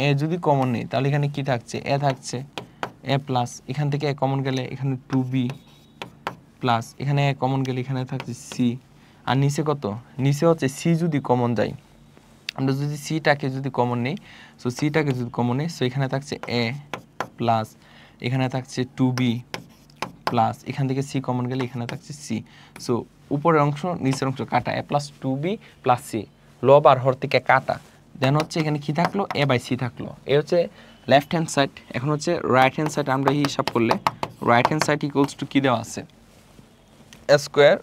A যদি কমন নিই তাহলে এখানে কি থাকছে, A থাকছে, A প্লাস, এখান থেকে A কমন গেলে এখানে 2B প্লাস, এখানে A কমন গেলে এখানে থাকছে C, আর নিচে কত, নিচে হচ্ছে সি যদি কমন যায়, আমরা যদি সিটাকে যদি কমন নেই, সো সিটাকে যদি কমন নেই, সো এখানে থাকছে এ প্লাস, এখানে থাকছে 2b প্লাস, এখান থেকে সি কমন গেলে এখানে থাকছে সি। সো উপরের অংশ নিচের অংশ কাটা, এ প্লাস 2b প্লাস সি, লব আর হর থেকে কাটা, দেন হচ্ছে এখানে কি থাকলো, এ বাই সি থাকলো। এ হচ্ছে লেফট হ্যান্ড সাইড। এখন হচ্ছে রাইট হ্যান্ড সাইড আমরা হিসাব করলে right hand side equals to কী দেওয়া আছে, এ স্কোয়ার,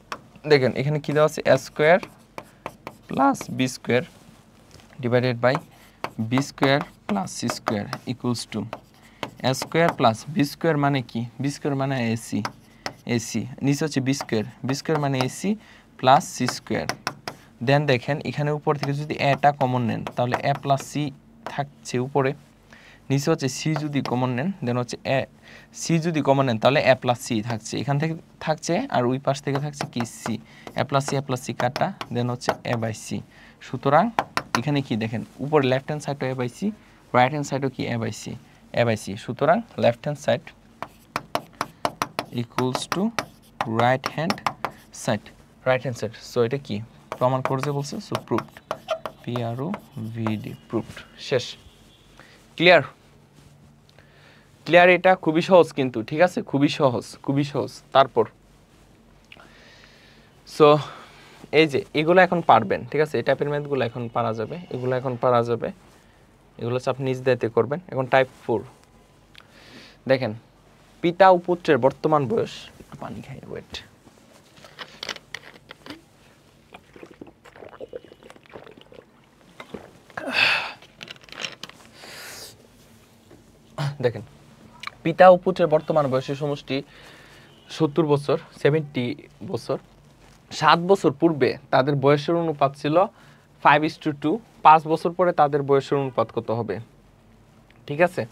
দেখেন এখানে কী দেওয়া আছে, a square plus b square divided by b square plus c square equals to a square plus b square মানে কি, বি স্কোয়ার মানে এসি, এসি নিচে হচ্ছে বি স্কোয়ার মানে a c plus c square. Then দেখেন এখানে উপর থেকে যদি এটা কমন নেন তাহলে এ প্লাস সি থাকছে উপরে, নিচে হচ্ছে সি যদি কমন নেন দেন হচ্ছে এ, সি যদি কমন নেন তাহলে এ প্লাস সি থাকছে, এখান থেকে থাকছে আর ওই পাশ থেকে থাকছে কি সি, এ প্লাস সি কাটা, দেন হচ্ছে এ বাই সি। সুতরাং এখানে কি দেখেন উপরে লেফট হ্যান্ড সাইডও a by c, right hand সাইডও কি এ বাই সি, সুতরাং left hand side equals to right hand side, so এটা কি প্রমাণ করতে বলছে, সো প্রুভড, PROVD প্রুভড, শেষ। ক্লিয়ার, এটা খুবই সহজ কিন্তু, ঠিক আছে, খুবই সহজ। তারপর সো এই যে এগুলো এখন পারবেন, ঠিক আছে, এই টাইপের ম্যাথগুলো এখন পারা যাবে, এগুলো হচ্ছে আপনি নিজ দায়িত্বে করবেন। এখন টাইপ 4 দেখেন, পিতা ও পুত্রের বর্তমান বয়স, পানি খাই, ওয়েট, দেখেন পিতা ও পুত্রের বর্তমান বয়সের সমষ্টি 70 বছর, 70 বছর। 7 বছর পূর্বে তাদের বয়সের অনুপাত ছিল 5:2, 5 বছর পরে তাদের বয়সের অনুপাত কত হবে, ঠিক আছে।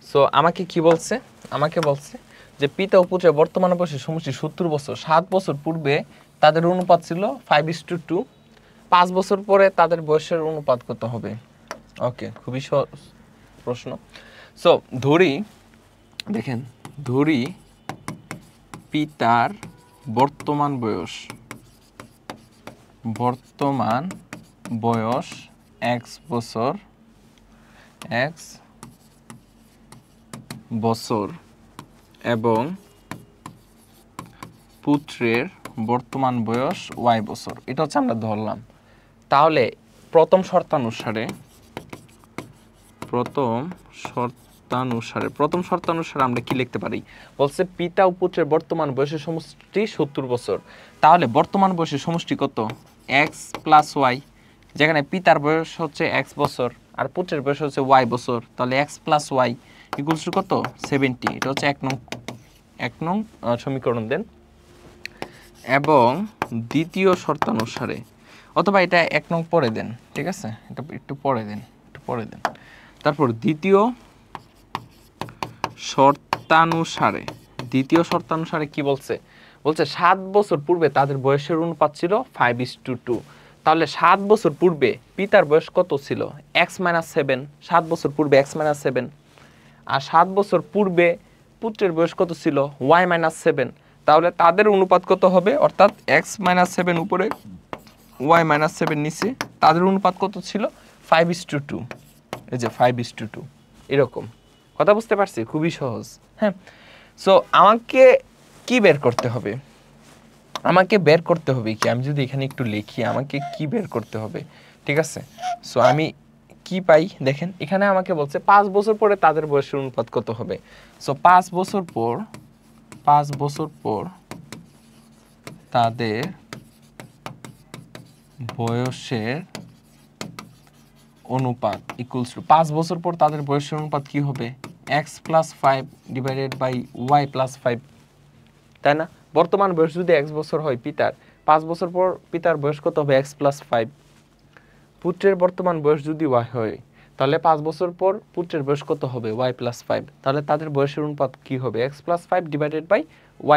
সো আমাকে কি বলছে, আমাকে বলছে যে পিতা ও পুত্রের বর্তমান বয়সের সমষ্টি 70 বছর, 7 বছর পূর্বে তাদের অনুপাত ছিল 5:2, 5 বছর পরে তাদের বয়সের অনুপাত কত হবে। ওকে, খুবই সহজ প্রশ্ন। সো ধরি, দেখেন ধরি পিতার বর্তমান বয়স x বছর এবং পুত্রের বর্তমান বয়স y বছর, এটা হচ্ছে আমরা ধরলাম। তাহলে প্রথম শর্তানুসারে আমরা কি লিখতে পারি, বলছে পিতা ও পুত্রের বর্তমান বয়সের সমষ্টি 70 বছর, তাহলে বর্তমান বয়সের সমষ্টি কত, x প্লাস ওয়াই, যেখানে পিতার বয়স হচ্ছে x বছর আর পুত্রের বয়স হচ্ছে y বছর, তাহলে x plus y equals to কত, 70। এটা হচ্ছে এক নং সমীকরণ। দেন এবং দ্বিতীয় শর্তানুসারে, অথবা এটা 1 নং পরে দেন, ঠিক আছে, এটা একটু পরে দেন। তারপর দ্বিতীয় শর্তানুসারে কি বলছে, 7 বছর পূর্বে তাদের বয়সের অনুপাত ছিল 5:2, তাহলে 7 বছর পূর্বে পিতার বয়স কত ছিল, x-7, 7 বছর পূর্বে x-7, আর 7 বছর পূর্বে পুত্রের বয়স কত ছিল, y-7, তাহলে তাদের অনুপাত কত হবে, অর্থাৎ x-7 উপরে y-7 নিচে, তাদের অনুপাত কত ছিল, 5:2, এই যে 5:2, এরকম। কথা বুঝতে পারছি, খুবই সহজ। হ্যাঁ, সো আমাকে কি বের করতে হবে, কি, আমি যদি এখানে একটু লিখি, আমাকে কি বের করতে হবে, ঠিক আছে। সো আমি কি পাই, দেখেন এখানে আমাকে বলছে 5 বছর পরে তাদের বয়সের অনুপাত কত হবে। সো 5 বছর পর তাদের বয়সের অনুপাত ইকুয়ালস টু, 5 বছর পর তাদের বয়সের অনুপাত কি হবে, x plus 5 divided by y plus 5, তাই না। বর্তমান বয়স যদি x বছর হয় পিতার, 5 বছর পর পিতার বয়স কত হবে, x প্লাস 5। পুত্রের বর্তমান বয়স যদি y হয় তাহলে 5 বছর পর পুত্রের বয়স কত হবে, y প্লাস 5, তাহলে তাদের বয়সের অনুপাত কি হবে, x plus 5 divided by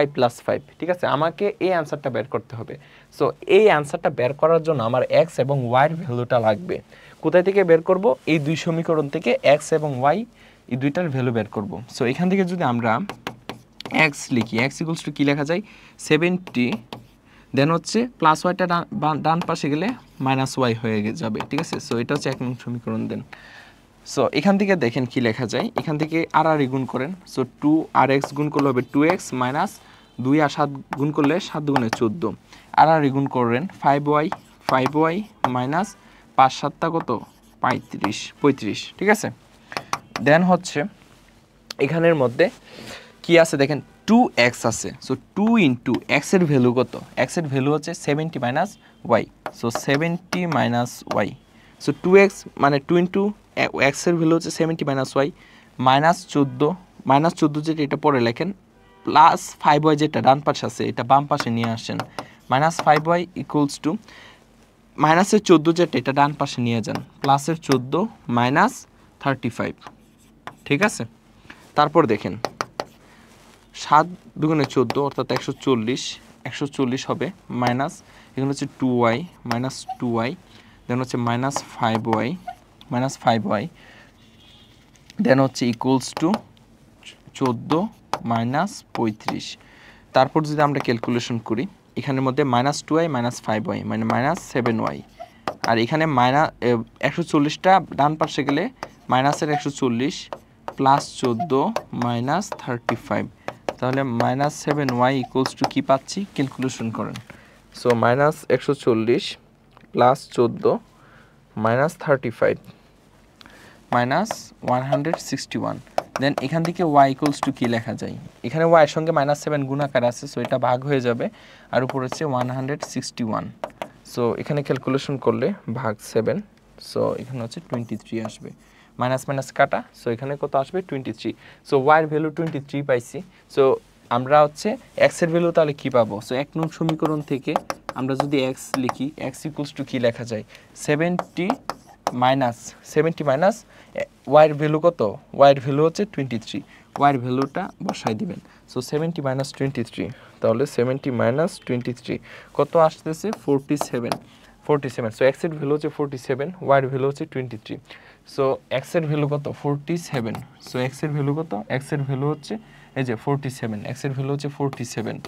y plus 5, ঠিক আছে। আমাকে এই অ্যান্সারটা বের করতে হবে। সো এই অ্যান্সারটা বের করার জন্য আমার x এবং y এর ভ্যালুটা লাগবে। কোথায় থেকে বের করব, এই দুই সমীকরণ থেকে x এবং y এই দুইটার ভ্যালু বের করব। সো এখান থেকে যদি আমরা x লিখি, x ইকুয়ালস টু কি লেখা যায়, দেন হচ্ছে প্লাস ওয়াইটা ডান পাশে গেলে মাইনাস ওয়াই হয়ে যাবে, ঠিক আছে। সো এটা হচ্ছে 1 নং সমীকরণ। দেন সো এখান থেকে দেখেন কি লেখা যায়, এখান থেকে আর আর গুণ করেন। সো 2 আর এক্স গুণ করলে হবে 2x মাইনাস 2 আর 7 গুণ করলে 7 গুণে 14, আর আর গুণ করেন 5y মাইনাস 5 7টা কত 35, ঠিক আছে। দেন হচ্ছে এখানের মধ্যে কি আছে দেখেন 2x আছে। সো 2 ইন্টু এক্স এর ভ্যালু কত, এক্স এর ভ্যালু হচ্ছে 70 minus y. So 70 minus y, so 2x মানে 2 ইন্টু এক্স এর ভ্যালু হচ্ছে 70 মাইনাস ওয়াই মাইনাস 14 যেটা এটা পরে লেখেন, প্লাস 5y যেটা ডান পাশে আছে এটা বাম পাশে নিয়ে আসেন, মাইনাস 5y ইকুয়ালস টু মাইনাসের 14 যেটা এটা ডান পাশে নিয়ে যান, প্লাসের 14 মাইনাস 35, ঠিক আছে। তারপর দেখেন 7 দুগুণে 14 অর্থাৎ 140 হবে, মাইনাস এখানে হচ্ছে 2y মাইনাস 2y, দেন হচ্ছে মাইনাস 5y দেন হচ্ছে ইকুয়ালস টু 14 মাইনাস 35। তারপর যদি আমরা ক্যালকুলেশন করি এখানের মধ্যে মাইনাস 2y মাইনাস 5y মানে মাইনাস 7y, আর এখানে মাইনাস 140টা ডান পাশে গেলে মাইনাসের 140 প্লাস 14 মাইনাস 35, তাহলে মাইনাস 7y ইকুয়ালস টু কী পাচ্ছি ক্যালকুলেশন করেন। So minus 140 plus 14 minus 35 minus 161। দেন এখান থেকে y ইকুয়ালস টু কী লেখা যায়, এখানে y এর সঙ্গে মাইনাস 7 গুণাকার আছে, সো এটা ভাগ হয়ে যাবে, আর উপর হচ্ছে 161। সো এখানে ক্যালকুলেশন করলে ভাগ 7, সো এখানে হচ্ছে 23 আসবে, মাইনাস মাইনাস কাটা, সো এখানে কত আসবে 23। সো y এর ভ্যালু 23 পাইছি। সো আমরা হচ্ছে x এর ভ্যালু তাহলে কি পাবো, সো 1 নং সমীকরণ থেকে আমরা যদি x লিখি, x ইকুয়ালস টু কী লেখা যায় 70 মাইনাস y এর ভ্যালু কত, y এর ভ্যালু হচ্ছে 23, y এর ভ্যালুটা বসাই দিবেন। সো 70 মাইনাস 23, তাহলে 70 মাইনাস 23 কত আসতেছে 47। সো x এর ভ্যালু হচ্ছে 47, y এর ভ্যালু হচ্ছে 23। সো x এর ভ্যালু কত 47, সো x এর ভ্যালু কত, x এর ভ্যালু হচ্ছে এই যে 47, x এর ভ্যালু হচ্ছে 47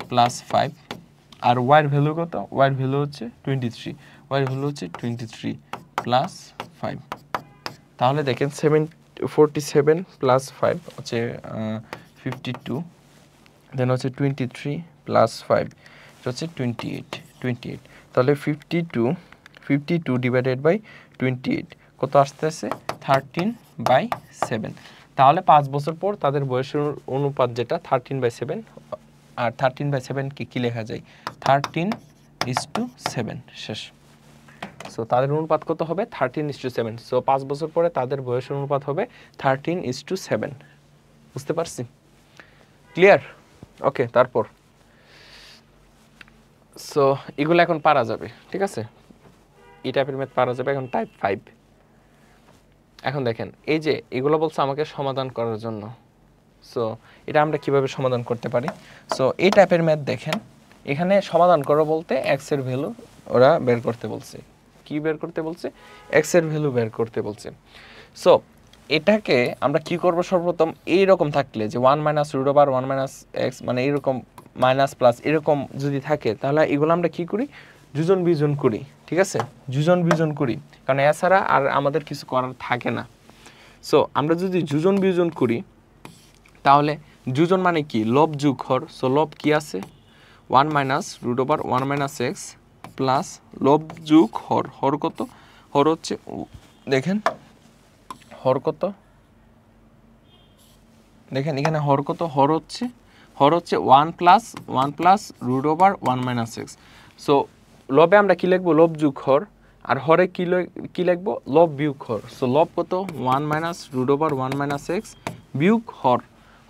প্লাস 5, আর y এর ভ্যালু কত, y এর ভ্যালু হচ্ছে 23, y এর ভ্যালু হচ্ছে 23 প্লাস 5। তাহলে দেখেন 47 প্লাস 5 হচ্ছে 52, দেন হচ্ছে 23 প্লাস 5 এটা হচ্ছে 28। তাহলে 52 ডিভাইডেড বাই 28 কত আসতেছে 13/7। তাহলে 5 বছর পর তাদের বয়সের অনুপাত যেটা 13/7, আর 13/7 কি লেখা যায় 13:7 শেষ। সো তাদের অনুপাত কত হবে 13:7। সো 5 বছর পরে তাদের বয়সের অনুপাত হবে 13:7। বুঝতে পারছি, ক্লিয়ার? ওকে, তারপর সো এগুলো এখন পারা যাবে, ঠিক আছে, এই টাইপের ম্যাথ পারা যাবে। এখন টাইপ 5, এখন দেখেন এই যে এগুলো বলছে আমাকে সমাধান করার জন্য। সো এটা আমরা কিভাবে সমাধান করতে পারি, সো এই টাইপের ম্যাথ দেখেন এখানে সমাধান করো বলতে এক্স এর ভ্যালু ওরা বের করতে বলছে। কি বের করতে বলছে, এক্স এর ভ্যালু বের করতে বলছে। সো এটাকে আমরা কি করব, সর্বপ্রথম এইরকম থাকলে যে 1 minus root over 1 minus x মানে এইরকম মাইনাস প্লাস এরকম যদি থাকে, তাহলে এগুলো আমরা কি করি যোজন বিয়োজন করি, ঠিক আছে, যোজন বিয়োজন করি, কারণ এছাড়া আর আমাদের কিছু করার থাকে না। সো আমরা যদি যোজন বিয়োজন করি তাহলে যোজন মানে কি লব যোগ হর। সো লব কি আছে 1 minus root over 1 minus x plus লব যোগ হর, হর কত, হর হচ্ছে দেখেন হর কত, দেখেন এখানে হর কত, হর হচ্ছে 1 plus root over 1 minus x. So লবে আমরা কি লিখবো লব যোগ হর, আর হরে কি লিখবো লব বিয়োগ হর। সো লব কত 1 minus root over 1 minus x বিয়োগ হর,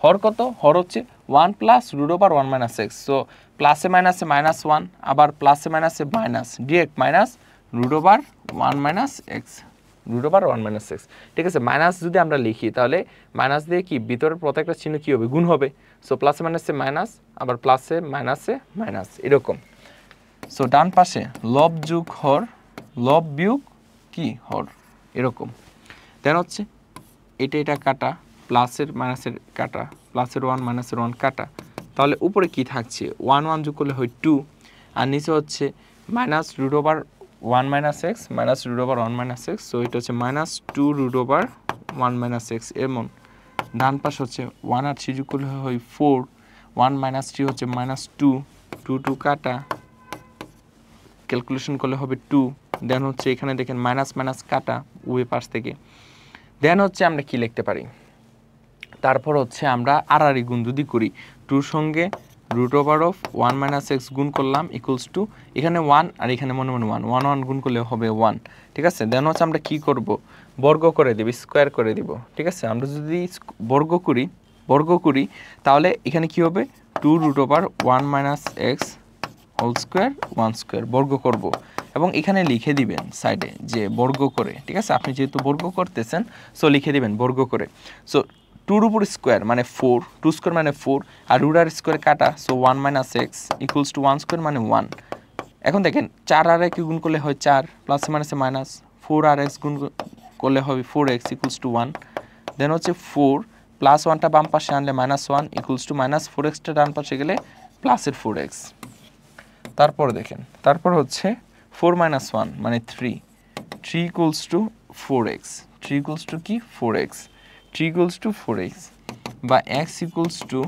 হর কত, হর হচ্ছে 1 plus root over 1 minus x. So প্লাসে মাইনাসে মাইনাস 1, আবার প্লাসে মাইনাসে minus, direct minus root over 1 minus x, root over 1 minus x, ঠিক আছে। মাইনাস যদি আমরা লিখি তাহলে মাইনাস দিয়ে কি ভিতরের প্রত্যেকটা চিহ্ন কি হবে গুণ হবে। সো প্লাসে মাইনাসে মাইনাস, আবার প্লাসে মাইনাসে মাইনাস এরকম। সো ডান পাশে লব যোগ হর, লব বিয়োগ কি হর এরকম। দেন হচ্ছে এটা কাটা, প্লাসের মাইনাসের কাটা, প্লাসের 1 মাইনাসের 1 কাটা, তাহলে উপরে কি থাকছে 1 1 যোগ করলে হয় 2, আর নিচে হচ্ছে minus root over 1 minus x minus root over 1 minus x. So এটা হচ্ছে minus 2 root over 1 minus x. এমন ডান পাশ হচ্ছে 1 আর 3 যোগ করলে হয় 4, 1 মাইনাস 3 হচ্ছে মাইনাস 2, 2 কাটা, ক্যালকুলেশন করলে হবে 2। দেন হচ্ছে এখানে দেখেন মাইনাস মাইনাস কাটা উভয় পাশ থেকে। দেন হচ্ছে আমরা কি লিখতে পারি, তারপর হচ্ছে আমরা আড়াআড়ি গুণ যদি করি, 2 সঙ্গে root over of 1 minus x গুণ করলাম ইকুয়ালস টু এখানে 1 আর এখানে মনে মনে 1, 1 1 গুণ করলে হবে 1। ঠিক আছে, দেন হচ্ছে আমরা কি করব, বর্গ করে দেব, স্কোয়ার করে দিব। ঠিক আছে, আমরা যদি বর্গ করি তাহলে এখানে কি হবে, 2 root over 1 minus x whole square 1 square বর্গ করব এবং এখানে লিখে দিবেন সাইডে যে বর্গ করে। ঠিক আছে, আপনি যেহেতু বর্গ করতেছেন সো লিখে দিবেন বর্গ করে। সো 2 উপর স্কোয়ার মানে 4, 2 স্কোয়ার মানে 4 আর রুট আর স্কোয়ার কাটা, so 1 minus x equals to 1 square মানে 1। এখন দেখেন 4 আর এক্স গুণ করলে হয় 4, প্লাসে মাইনাসে মাইনাস, 4 আর এক্স গুণ করলে হবে 4x ইকুয়ালস টু 1। দেন হচ্ছে 4 প্লাস 1টা বাম পাশে আনলে মাইনাস 1 ইকুয়ালস টু মাইনাস 4xটা ডান পাশে গেলে প্লাসের 4x। তারপর দেখেন, তারপর হচ্ছে 4 মাইনাস 1 মানে 3 equals to 4x, 3 equals to কি 4x, 3 ইকুয়ালস টু 4x বা x ইকুয়ালস টু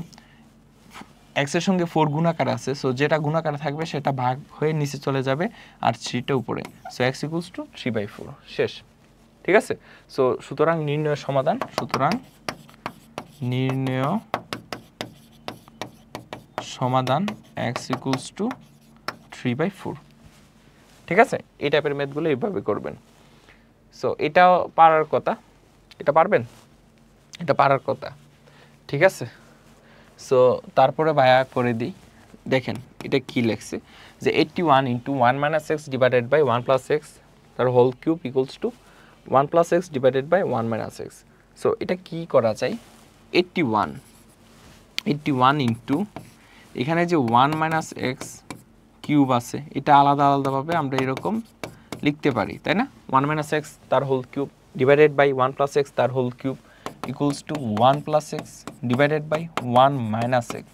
x এর সঙ্গে 4 গুণাকার আছে, সো যেটা গুণাকার থাকবে সেটা ভাগ হয়ে নিচে চলে যাবে আর 3টা উপরে, সো x ইকুয়ালস টু 3/4 শেষ। ঠিক আছে, সো সুতরাং নির্ণয় সমাধান, সুতরাং নির্ণয় সমাধান x ইকুয়ালস টু 3/4। ঠিক আছে, এই টাইপের ম্যাথগুলো এইভাবে করবেন। সো এটাও পারার কথা, এটা পারবেন, এটা পারার কথা। ঠিক আছে, সো তারপরে ভায়া করে দিই। দেখেন এটা কি লেখছে যে 81 into 1 minus x divided by 1 plus x তার whole cube equals to 1 plus x divided by 1 minus x. So এটা কি করা যায়, 81 ইন্টু এখানে যে 1 মাইনাস এক্স কিউব আছে এটা আলাদা আলাদাভাবে আমরা এরকম লিখতে পারি, তাই না? 1 মাইনাস এক্স তার whole cube divided by 1 plus x তার whole cube equals to 1 plus x divided by 1 minus x.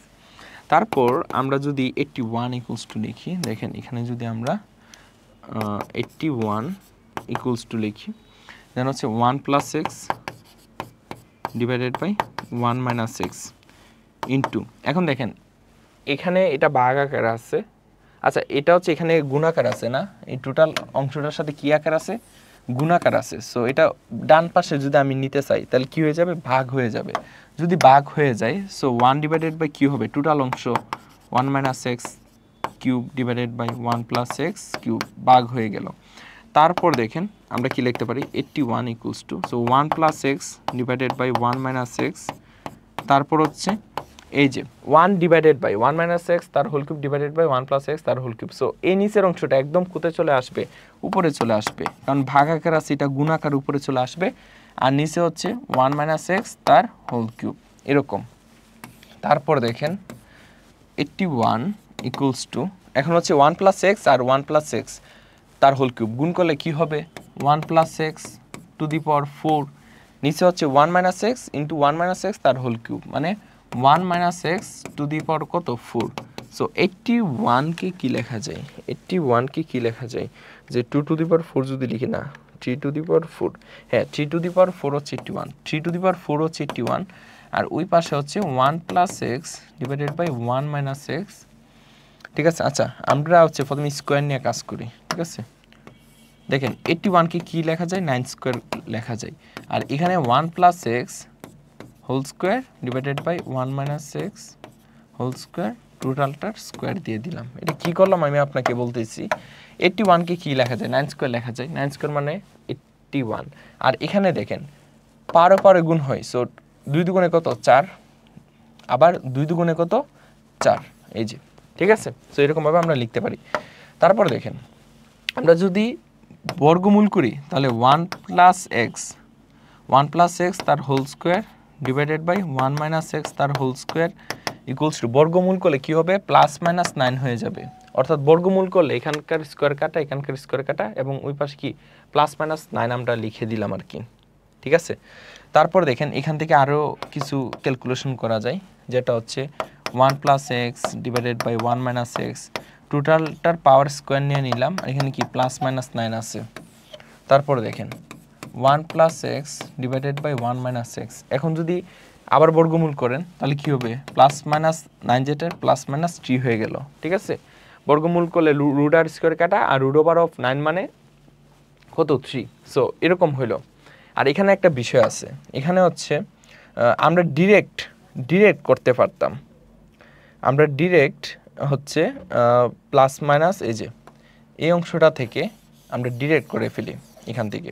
তারপর আমরা যদি 81 ইকুয়ালস টু লিখি, দেখেন এখানে যদি আমরা 81 ইকুয়ালস টু লিখি, দেন হচ্ছে 1 plus x divided by 1 minus x into, এখন দেখেন এখানে এটা ভাগ আকার আছে, আচ্ছা এটা হচ্ছে এখানে গুণাকার আছে না, এই টোটাল অংশটার সাথে কি আকার আছে, গুণাকার আছে। সো এটা ডান পাশে যদি আমি নিতে চাই তাহলে কি হয়ে যাবে, ভাগ হয়ে যাবে। যদি ভাগ হয়ে যায় সো 1 ডিভাইডেড বাই কি হবে, টোটাল অংশ 1 minus x cube divided by 1 plus x cube ভাগ হয়ে গেল। তারপর দেখেন আমরা কি লিখতে পারি, 81 equals to, so 1 plus x divided by 1 minus x, তারপর হচ্ছে এই যে 1 ডিভাইডেড বাই 1 মাইনাস এক্স তার whole cube divided by 1 plus x তার হোল কিউব। সো এই নিচের অংশটা একদম কোথায় চলে আসবে, উপরে চলে আসবে, কারণ ভাগাকার আছে এটা গুণাকার উপরে চলে আসবে, আর নিচে হচ্ছে 1 মাইনাস এক্স তার হোল কিউব এরকম। তারপর দেখেন 81 ইকুয়ালস টু, এখন হচ্ছে 1 প্লাস এক্স আর 1 প্লাস এক্স তার হোল কিউব গুণ করলে কি হবে, 1 প্লাস এক্স টু দি পাওয়ার 4, নিচে হচ্ছে 1 minus x into 1 minus x তার হোল কিউব মানে 1 মাইনাস এক্স টু দি পাওয়ার কত 4। সো 81কে কি লেখা যায়, 81কে কি লেখা যায় যে 2 টু দি পাওয়ার 4 যদি লিখি না, 3 টু দি পাওয়ার 4, হ্যাঁ 3 টু দি পাওয়ার 4 হচ্ছে 81, 3 টু দি পাওয়ার 4 হচ্ছে 81, আর ওই পাশে হচ্ছে 1 plus x divided by 1 minus x. ঠিক আছে, আচ্ছা আমরা হচ্ছে প্রথমে স্কোয়ার নিয়ে কাজ করি। ঠিক আছে, দেখেন 81কে কি লেখা যায়, 9 স্কোয়ার লেখা যায়, আর এখানে 1 plus x whole square divided by 1 minus x whole square, টোটালটার স্কোয়ার দিয়ে দিলাম। এটা কি করলাম আমি আপনাকে বলতেছি, 81কে কি লেখা যায়, 9 স্কোয়ার লেখা যায়, 9 স্কোয়ার মানে 81, আর এখানে দেখেন পারে পারে গুণ হয়, সো 2 দুগুণে কত 4, আবার 2 দুগুণে কত 4, এই যে। ঠিক আছে, সো এরকমভাবে আমরা লিখতে পারি। তারপর দেখেন আমরা যদি বর্গমূল করি তাহলে 1 প্লাস এক্স তার whole square divided by 1 minus x তার হোল স্কোয়ার ইকুয়ালস টু, বর্গমূল করলে কি হবে, প্লাস মাইনাস 9 হয়ে যাবে, অর্থাৎ বর্গমূল করলে এখানকার স্কোয়ার কাটা এখানকার স্কোয়ার কাটা এবং ওই পাশে কি প্লাস মাইনাস 9 আমরা লিখে দিলাম আর কি। ঠিক আছে, তারপর দেখেন এখান থেকে আরও কিছু ক্যালকুলেশন করা যায়, যেটা হচ্ছে 1 plus x divided by 1 minus x টোটালটার পাওয়ার স্কোয়ার নিয়ে নিলাম, আর এখানে কি প্লাস মাইনাস 9 আছে। তারপরে দেখেন 1 plus x divided by 1 minus x. এখন যদি আবার বর্গমূল করেন তাহলে কি হবে, প্লাস মাইনাস 9 যেটার প্লাস মাইনাস 3 হয়ে গেল, ঠিক আছে। বর্গমূল করলে রুট আর স্কোয়ার কাটা, আর রুট ওভার অফ 9 মানে কত 3। সো এরকম হইলো। আর এখানে একটা বিষয় আছে, এখানে হচ্ছে আমরা ডিরেক্ট করতে পারতাম, আমরা ডিরেক্ট হচ্ছে প্লাস মাইনাস এই অংশটা থেকে আমরা ডিরেক্ট করে ফেলি এখান থেকে,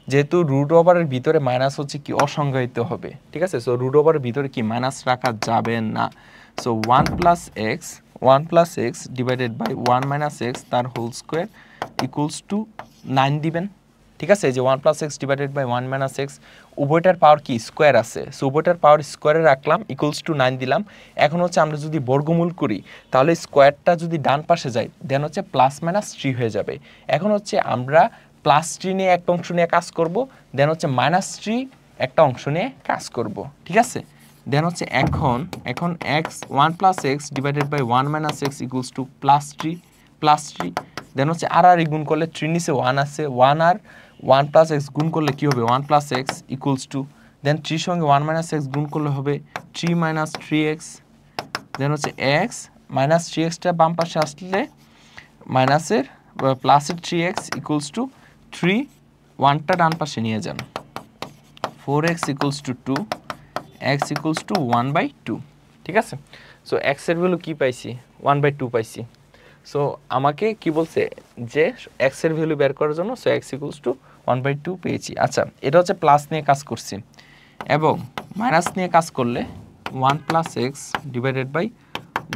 যেহেতু রুট ওভারের ভিতরে মাইনাস হচ্ছে কি অসংজ্ঞায়িত হবে, ঠিক আছে। সো রুট ওভারের ভিতরে কি মাইনাস রাখা যাবে না। So 1 plus x divided by 1 minus x তার হোল স্কোয়ার ইকুয়ালস টু 9 দিবেন, ঠিক আছে। যে 1 plus x divided by 1 minus x উভয়টার পাওয়ার কি স্কোয়ার আছে, সো উভয়টার পাওয়ার স্কোয়ারে রাখলাম, ইকুয়ালস টু 9 দিলাম। এখন হচ্ছে আমরা যদি বর্গমূল করি তাহলে স্কোয়ারটা যদি ডান পাশে যায় দেন হচ্ছে প্লাস মাইনাস 3 হয়ে যাবে। এখন হচ্ছে আমরা প্লাস 3 নিয়ে একটা অংশ নিয়ে কাজ করব, দেন হচ্ছে মাইনাস 3 একটা অংশ নিয়ে কাজ করব, ঠিক আছে। দেন হচ্ছে এখন x 1 plus x divided by 1 minus x equals to plus 3। Then হচ্ছে আর গুণ করলে 3 নিচে 1 আছে, 1 আর 1 প্লাস এক্স গুণ করলে কি হবে 1 প্লাস এক্স ইকুয়ালস টু, দেন 3 সঙ্গে 1 মাইনাস এক্স গুণ করলে হবে 3 মাইনাস 3x। দেন হচ্ছে এক্স মাইনাস 3xটা বাম পাশে আসলে মাইনাসের প্লাসের 3x ইকুয়ালস টু 3, 1টা ডান পাশে নিয়ে যান, 4x equals to 2, x equals two 1/2, ঠিক আছে। সো x এর ভ্যালু কি পাইছি 1/2 পাইছি। সো আমাকে কি বলছে যে x এর ভ্যালু বের করার জন্য, সো x ইকুয়ালস টু 1/2 পেয়েছি। আচ্ছা, এটা হচ্ছে প্লাস নিয়ে কাজ করছি, এবং মাইনাস নিয়ে কাজ করলে 1 plus x divided by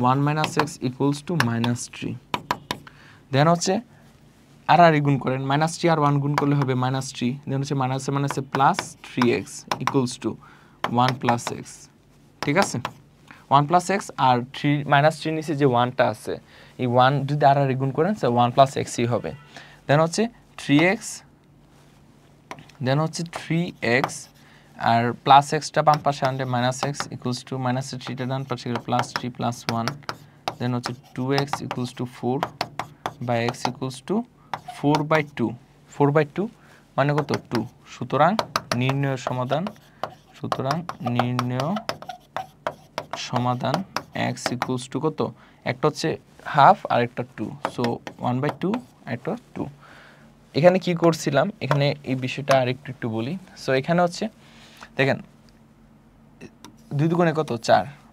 1 minus x equals to -3। Then হচ্ছে আর গুণ করেন, -3 আর 1 গুণ করলে হবে -3। দেন হচ্ছে মাইনাসে plus 3x equals to 1 plus x, ঠিক আছে। 1 প্লাস এক্স আর 3 -3 নিচে যে 1টা আছে, এই 1 যদি আর গুণ করেন সো 1 প্লাস এক্সই হবে। দেন হচ্ছে 3x আর প্লাস এক্সটা বাম পাশে আনলে মাইনাস এক্স ইকুয়ালস টু মাইনাসের 3টা ডান পাশে গেলে +3 + 1। দেন হচ্ছে 2x equals to 4 by x equals to 4/2 মানে কত 2। সুতরাং নির্ণয় সমাধান x ইকুয়ালস টু কত, একটা হচ্ছে হাফ আর একটা 2, সো 1/2 একটা 2। এখানে কি করছিলাম, এখানে এই বিষয়টা আরেকটু বলি। সো এখানে হচ্ছে দেখেন 2 দুগুণে কত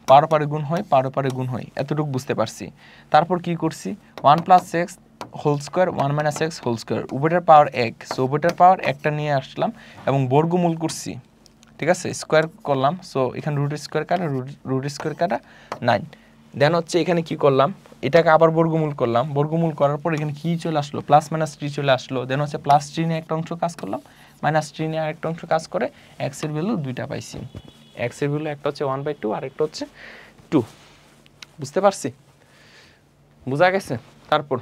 4, পারে গুণ হয়, পারে গুণ হয়, এতটুকু বুঝতে পারছি। তারপর কি করছি 1 plus x whole square 1 minus x whole square উভয়টার পাওয়ার 1, সো উভয়টার পাওয়ার একটা নিয়ে আসলাম এবং বর্গমূল করছি, ঠিক আছে, স্কোয়ার করলাম। সো এখানে রুট স্কোয়ার কাটা 9। দেন হচ্ছে এখানে কি করলাম, এটাকে আবার বর্গমূল করলাম, বর্গমূল করার পর এখানে কি চলে আসলো প্লাস মাইনাস 3 চলে আসলো। দেন হচ্ছে +3 নিয়ে একটা অংশ কাজ করলাম, -3 নিয়ে আরেকটা অংশ কাজ করে x এর ভ্যালু দুইটা পাইছি। x এর ভ্যালু একটা হচ্ছে 1/2 আর একটা হচ্ছে 2। বুঝতে পারছি, বোঝা গেছে। তারপর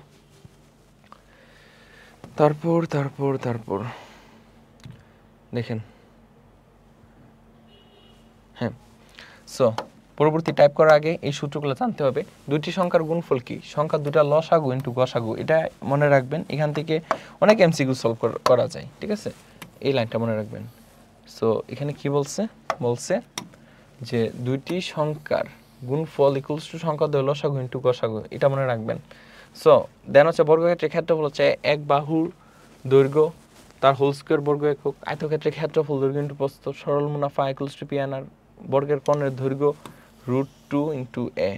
দেখেন, হ্যাঁ। সো পরবর্তী টাইপ করার আগে এই সূত্রগুলো জানতে হবে। দুইটি সংখ্যার গুণফল কি, সংখ্যা দুটা লসাগু ইনটু গসাগু, এটা মনে রাখবেন। এখান থেকে অনেক এমসিকিউ সলভ করা যায়, ঠিক আছে, এই লাইনটা মনে রাখবেন। সো এখানে কি বলছে যে দুইটি সংখ্যার গুণফল ইকুয়ালস টু সংখ্যা দ্বয় লসাগু ইনটু গসাগু, এটা মনে রাখবেন। সো দেন হচ্ছে বর্গক্ষেত্রের ক্ষেত্রফল হচ্ছে এক বাহুর দৈর্ঘ্য তার হোল স্কোয়ার বর্গ একক, আয়তক্ষেত্রের ক্ষেত্রফল দৈর্ঘ্য ইনটু প্রস্থ, সরল মুনাফা ইকুয়ালস টু PNR, বর্গের কোণের দৈর্ঘ্য √2 × a,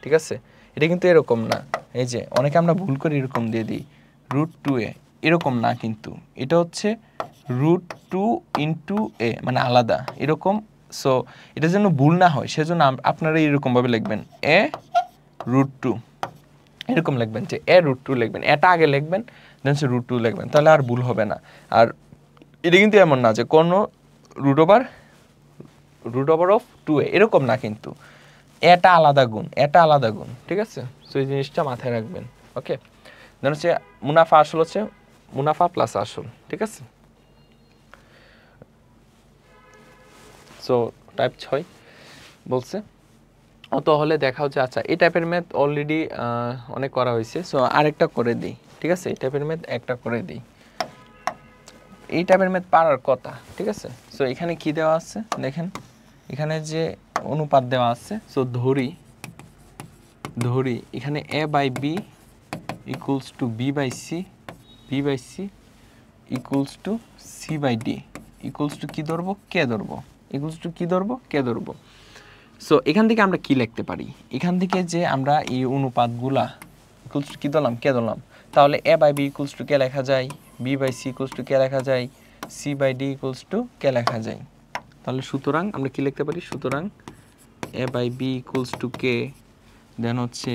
ঠিক আছে। এটা কিন্তু এরকম না, এই যে অনেকে আমরা ভুল করে এরকম দিয়ে দিই √2a, এরকম না কিন্তু, এটা হচ্ছে √2 × a, মানে আলাদা এরকম। সো এটা যেন ভুল না হয় সেজন্য আপনারা এরকমভাবে লিখবেন a√2, এরকম লিখবেন যে a√2 লিখবেন, এটা আগে লিখবেন দেন সে √2 লিখবেন, তাহলে আর ভুল হবে না। আর এটা কিন্তু এমন না যে কোনো √2 অফ 2a, এরকম না কিন্তু, এটা আলাদা গুণ, ঠিক আছে। সো এই জিনিসটা মাথায় রাখবেন, ওকে। দেন হচ্ছে মুনাফা আসল হচ্ছে মুনাফা প্লাস আসল, ঠিক আছে। সো টাইপ 6 বলছে অত হলে দেখা হচ্ছে আচ্ছা এই টাইপের ম্যাথ অলরেডি অনেক করা হয়েছে। সো আরেকটা করে দিই, ঠিক আছে? এই টাইপের ম্যাথ একটা করে দিই, এই টাইপের ম্যাথ পারার কথা, ঠিক আছে? সো এখানে কি দেওয়া আছে দেখেন, এখানে যে অনুপাত দেওয়া আছে, সো ধরি এখানে a by B equals to b by C, equals to C by D, equals to কি ধরবো, কে ধরবো, ইকুয়ালস টু কি ধরবো, কে ধরবো। সো এখান থেকে আমরা কি লিখতে পারি, এখান থেকে যে আমরা এই অনুপাতগুলা ইকুয়ালস টু কি ধরলাম, কে ধরলাম, তাহলে a by B equals to k লেখা যায়, b by C equals to k লেখা যায়, c by D equals to k লেখা যায়। তাহলে সুতরাং আমরা কি লিখতে পারি, সুতরাং a by B equals to k, then হচ্ছে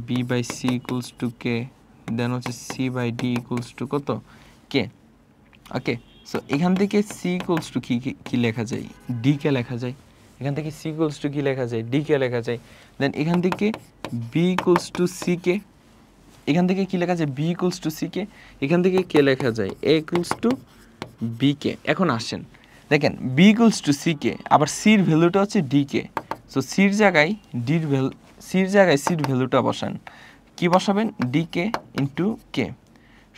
b by C equals to k, then হচ্ছে c by D equals to কত, কে। ওকে, সো এখান থেকে c ইকুয়ালস টু কি লেখা যায়, d কে লেখা যায়, এখান থেকে c ইকুয়ালস টু কি লেখা যায়, d কে লেখা যায়। দেন এখান থেকে b ইকুয়ালস টু c কে, এখান থেকে কি লেখা যায়, b ইকুয়ালস টু c কে, এখান থেকে কে লেখা যায়, a ইকুয়ালস টু b কে। এখন আসেন দেখেন b ইকুয়ালস টু c কে, আবার c এর ভ্যালুটা হচ্ছে d কে। সো c এর জায়গায় d এর ভ্যালু, c এর জায়গায় c এর ভ্যালুটা বসান, কি বসাবেন, d কে ইনটু কে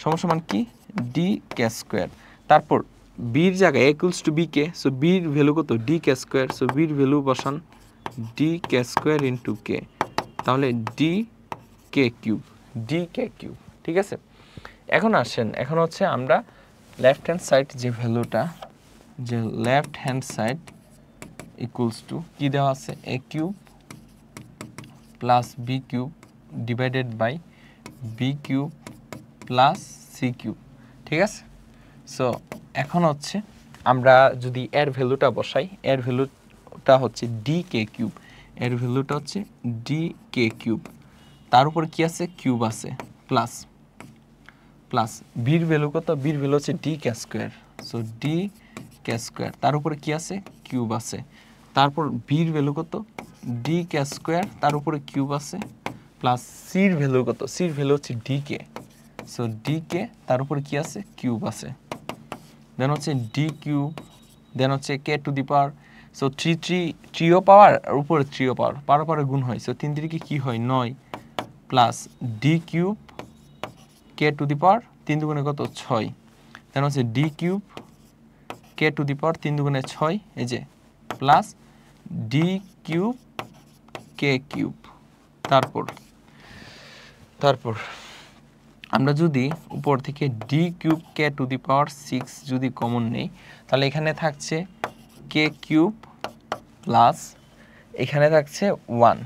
সমান কি, d কে স্কয়ার। তারপর b এর জায়গায় a equals to b K, so b এর ভ্যালু কত, d কে স্কয়ার, সো b এর ভ্যালু বসান d কে স্কয়ার ইনটু কে, তাহলে d K cube, d K cube, ঠিক আছে? এখন আসেন, এখন হচ্ছে আমরা লেফট হ্যান্ড সাইড যে ভ্যালুটা, যে left hand side equals to কি দেওয়া আছে, a cube plus b cube divided by b cube plus c cube, ঠিক আছে? সো এখন হচ্ছে আমরা যদি এর ভ্যালুটা বসাই, এর ভ্যালুটা হচ্ছে d কে কিউব, এর ভ্যালুটা হচ্ছে d কে কিউব, তার উপর কি আছে, কিউব আছে, প্লাস প্লাস বির ভ্যালু কত, বির ভ্যালু হচ্ছে d কে স্কয়ার, সো d কে স্কয়ার, তার উপরে কি আছে, কিউব আছে, তারপর বির ভ্যালু কত, d কে স্কয়ার, তার উপরে কিউব আছে, প্লাস সির ভ্যালু কত, সির ভ্যালু হচ্ছে d কে, সো d কে, তার উপরে কি আছে, কিউব আছে, দেন হচ্ছে d কিউব, দেন হচ্ছে k to the power, so 3 পাওয়ার আর উপরে 3 পাওয়ার, পারে গুণ হয়, সো 3 3 কি হয় 9, plus d cube k to the power 3 দুগুণে কত 6, দেন হচ্ছে d cube k to the power 3 দুগুণে 6, এই যে plus d cube k cube. তারপর আমরা যদি উপর থেকে d cube k to the power 6 যদি কমন নেই, তাহলে এখানে থাকছে k কিউব প্লাস এখানে থাকছে 1,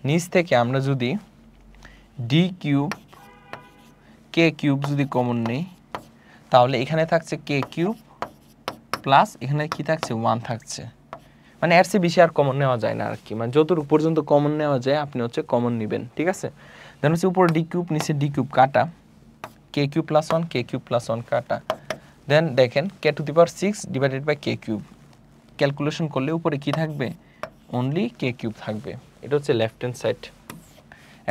নিচ থেকে আমরা যদি d কিউব k কিউব যদি কমন নেই, তাহলে এখানে থাকছে k কিউব প্লাস এখানে কি থাকছে 1 থাকছে, মানে এর চেয়ে বেশি আর কমন নেওয়া যায় না আর কি, মানে যতটুকু পর্যন্ত কমন নেওয়া যায় আপনি হচ্ছে কমন নেবেন, ঠিক আছে? দেন হচ্ছে উপরে d কিউব, নিচে d কিউব কাটা, k cube plus 1, k cube plus 1 কাটা, দেন দেখেন k to the power 6 divided by k cube, calculation করলে উপরে কি থাকবে, অনলি k কিউব থাকবে। এটা হচ্ছে লেফট হ্যান্ড সাইড।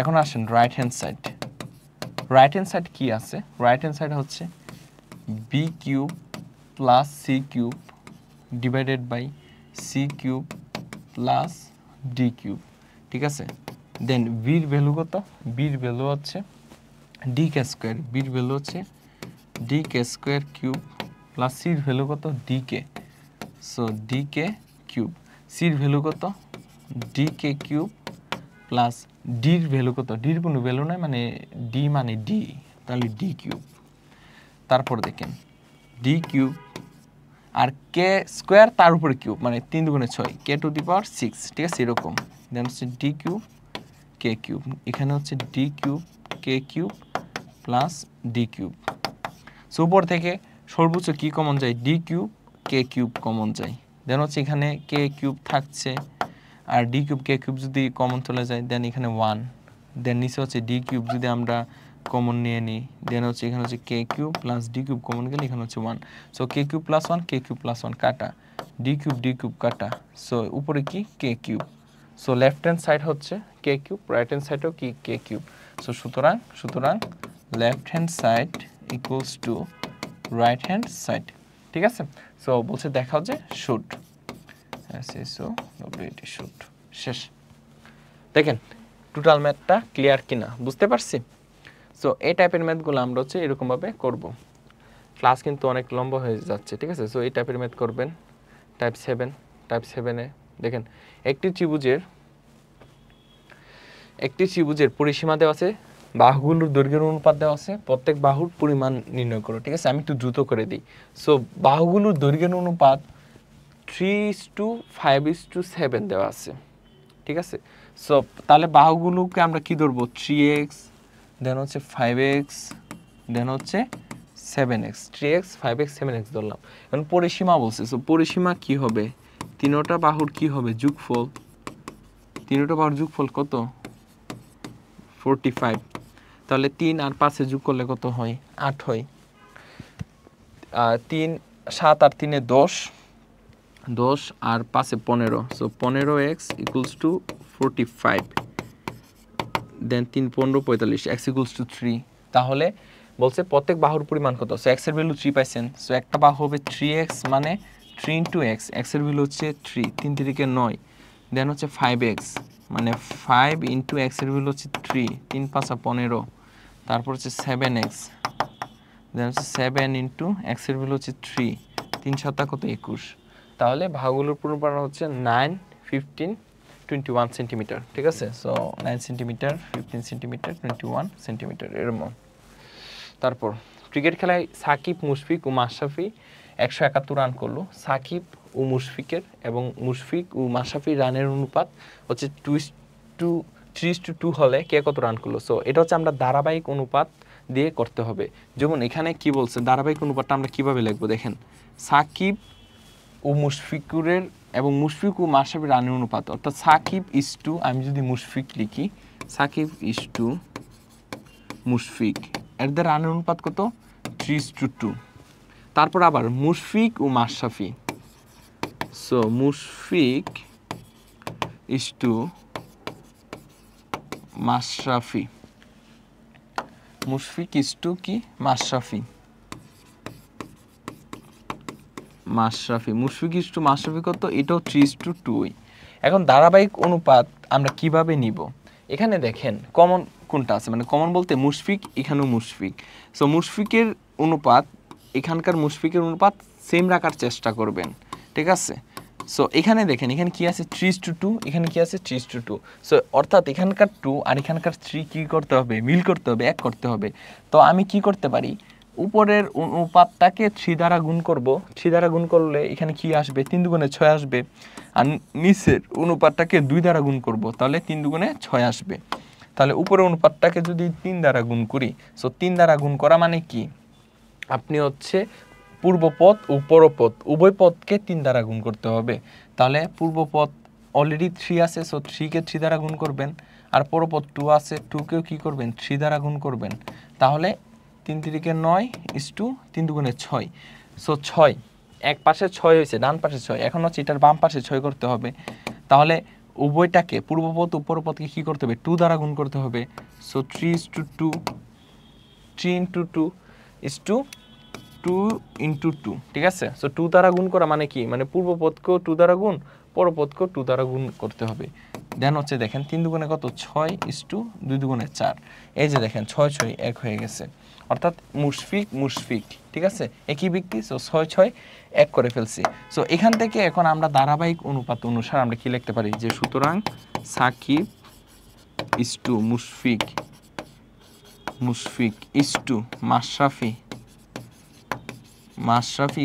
এখন আসেন right hand side, right hand side কি আছে, রাইট হ্যান্ড সাইড হচ্ছে b cube plus c cube divided by c cube plus d cube, ঠিক আছে? দেন বির ভ্যালু কত, বির ভ্যালু হচ্ছে d কে স্কয়ার, বির ভ্যালু হচ্ছে d কে স্কয়ার কিউব প্লাস সির ভ্যালু কত, d কে, সো d কে কিউব, সির ভ্যালু কত, d কে কিউব প্লাস ডির ভ্যালু কত, ডির কোনো ভ্যালু নাই, মানে d মানে d, তাহলে d কিউব। তারপর দেখেন d কিউব আর k স্কয়ার তার উপরে কিউব, মানে 3 দুগুণে 6, k টু দি পাওয়ার 6, ঠিক আছে? এরকম, দেন হচ্ছে d কিউব k কিউব, এখানে হচ্ছে d cube k cube plus d cube. So উপর থেকে সর্বোচ্চ কি কমন যায়, d cube k cube common যায়, দেন হচ্ছে এখানে k কিউব থাকছে, আর d কিউব k কিউব যদি কমন চলে যায়, দেন এখানে 1, দেন নিচে হচ্ছে d কিউব যদি আমরা কমন নিয়ে নিই, দেন হচ্ছে এখানে হচ্ছে k cube plus d cube common গেলে এখানে হচ্ছে 1, so k cube plus 1, k cube plus 1 কাটা, d কিউব কাটা, সো উপরে কি k cube, so left hand side হচ্ছে k কিউব, রাইট হ্যান্ড সাইডও কি k কিউব। সো সুতরাং left hand side equals to right hand side, ঠিক আছে? সো বলছে দেখাও যে শুড, সো শুড শেষ। দেখেন টোটাল ম্যাথটা ক্লিয়ার কিনা বুঝতে পারছি। সো এই টাইপের ম্যাথগুলো আমরা হচ্ছে এরকমভাবে করব। ক্লাস কিন্তু অনেক লম্বা হয়ে যাচ্ছে, ঠিক আছে। সো এই টাইপের ম্যাথ করবেন। টাইপ 7-এ দেখেন একটি ত্রিভুজের পরিসীমা দেওয়া আছে, বাহুগুলোর দৈর্ঘ্যের অনুপাত দেওয়া আছে, প্রত্যেক বাহুর পরিমাণ নির্ণয় করো, ঠিক আছে। আমি একটু দ্রুত করে দিই। সো বাহুগুলোর দৈর্ঘ্যের অনুপাত 3:5:7 দেওয়া আছে, ঠিক আছে। সো তাহলে বাহুগুলোকে আমরা কি ধরবো, 3x দেন হচ্ছে 5x দেন হচ্ছে 7x, 3x 5x 7x ধরলাম। এখন পরিসীমা বলছে, সো পরিসীমা কি হবে, তিনটা বাহুর কি হবে যোগফল, তিনটা বাহুর যোগফল কত 45। তাহলে 3 আর 5 যোগ করলে কত হয় 8 হয়। 3 7 আর 3 10, 10 আর 5 15, so 15x equals to 45, then 3 15 45, x equals to 3। তাহলে বলছে প্রত্যেক বাহুর পরিমাণ কত, সো x এর ভ্যালু 3 পাইছেন। সো একটা বাহু হবে 3x মানে 3 ইন্টু x, x এর ভ্যালু হচ্ছে 3, 3 3 9, দেন হচ্ছে 5x মানে 5 ইন্টু x এর ভ্যালু হচ্ছে 3, 3 5 15, তারপর হচ্ছে 7x দেন হচ্ছে 7 ইন্টু x এর ভ্যালু হচ্ছে 3, 3 7 কত 21। তাহলে বাহুগুলোর পরিমাণ হচ্ছে 9 15 21 সেন্টিমিটার, ঠিক আছে। সো 9 সেন্টিমিটার 15 সেন্টিমিটার 21 সেন্টিমিটার এরকম। তারপর ক্রিকেট খেলায় সাকিব মুশফিক ও মাশরাফি 171 রান করলো। সাকিব ও মুশফিকের এবং মুশফিক ও মাশরাফির রানের অনুপাত হচ্ছে 3:2 হলে কে কত রান করলো। সো এটা হচ্ছে আমরা ধারাবাহিক অনুপাত দিয়ে করতে হবে। যেমন এখানে কি বলছে, ধারাবাহিক অনুপাতটা আমরা কিভাবে লিখবো দেখেন, সাকিব ও মুশফিকুরের এবং মুশফিক ও মাশরাফির রানের অনুপাত, অর্থাৎ সাকিব ইস টু, আমি যদি মুশফিক লিখি সাকিব ইস টু মুশফিক, এর দ্বারা রানের অনুপাত কত 3:2। তারপর আবার মুশফিক ও Mashrafe, so Mushfiq is to Mashrafe, Mushfiq is two কি মাশরাফি, মুশফিক ইস টু মাশরাফি কত, এটাও 3:2। এখন ধারাবাহিক অনুপাত আমরা কিভাবে নিব, এখানে দেখেন কমন কোনটা আছে, মানে কমন বলতে মুশফিক, এখানেও মুশফিক। সো মুশফিকের অনুপাত, এখানকার মুশফিকের অনুপাত সেম রাখার চেষ্টা করবেন, ঠিক আছে। সো এখানে দেখেন এখানে কি আছে 3:2, এখানে কি আছে 3:2। সো অর্থাৎ এখানকার 2 আর এখানকার 3 কি করতে হবে, মিল করতে হবে, এক করতে হবে। তো আমি কি করতে পারি, উপরের অনুপাতটাকে 3 দ্বারা গুণ করব, 3 দ্বারা গুণ করলে এখানে কি আসবে 3 দুগুণে 6 আসবে। আর নিচের অনুপাতটাকে 2 দ্বারা গুণ করব, তাহলে 3 দুগুণে 6 আসবে। তাহলে উপরের অনুপাতটাকে যদি 3 দ্বারা গুণ করি, সো 3 দ্বারা গুণ করা মানে কি, আপনি হচ্ছে পূর্বপদ ও পরপদ উভয় পদকে 3 দ্বারা গুণ করতে হবে। তাহলে পূর্বপদ অলরেডি 3 আছে, সো 3-কে 3 দ্বারা গুণ করবেন, আর পরপদ 2 আছে, 2-কেও কি করবেন 3 দ্বারা গুণ করবেন। তাহলে 3 3 9 ইস টু 3 দুগুণে 6, সো 6, এক পাশে 6 হয়েছে, ডান পাশে 6, এখন হচ্ছে এটার বাম পাশে 6 করতে হবে। তাহলে উভয়টাকে পূর্বপদ ও পরপদকে কি করতে হবে 2 দ্বারা গুণ করতে হবে। So 3:2, 3 into 2 is to 2 into 2, ঠিক আছে। সো 2 দ্বারা গুণ করা মানে কি, মানে পূর্বপদকেও 2 দ্বারা গুণ, পরপদকেও 2 দ্বারা গুণ করতে হবে। দেন হচ্ছে দেখেন 3 দুগুণে কত 6 ইস টু 2 দুগুণে 4, এই যে দেখেন 6 6 1 হয়ে গেছে, অর্থাৎ মুশফিক, ঠিক আছে, একই ব্যক্তি। সো 6 6 1 করে ফেলছি। সো এখান থেকে এখন আমরা ধারাবাহিক অনুপাত অনুসারে আমরা কি লিখতে পারি, যে সুতরাং Shakib is to Mushfiq is to Mashrafe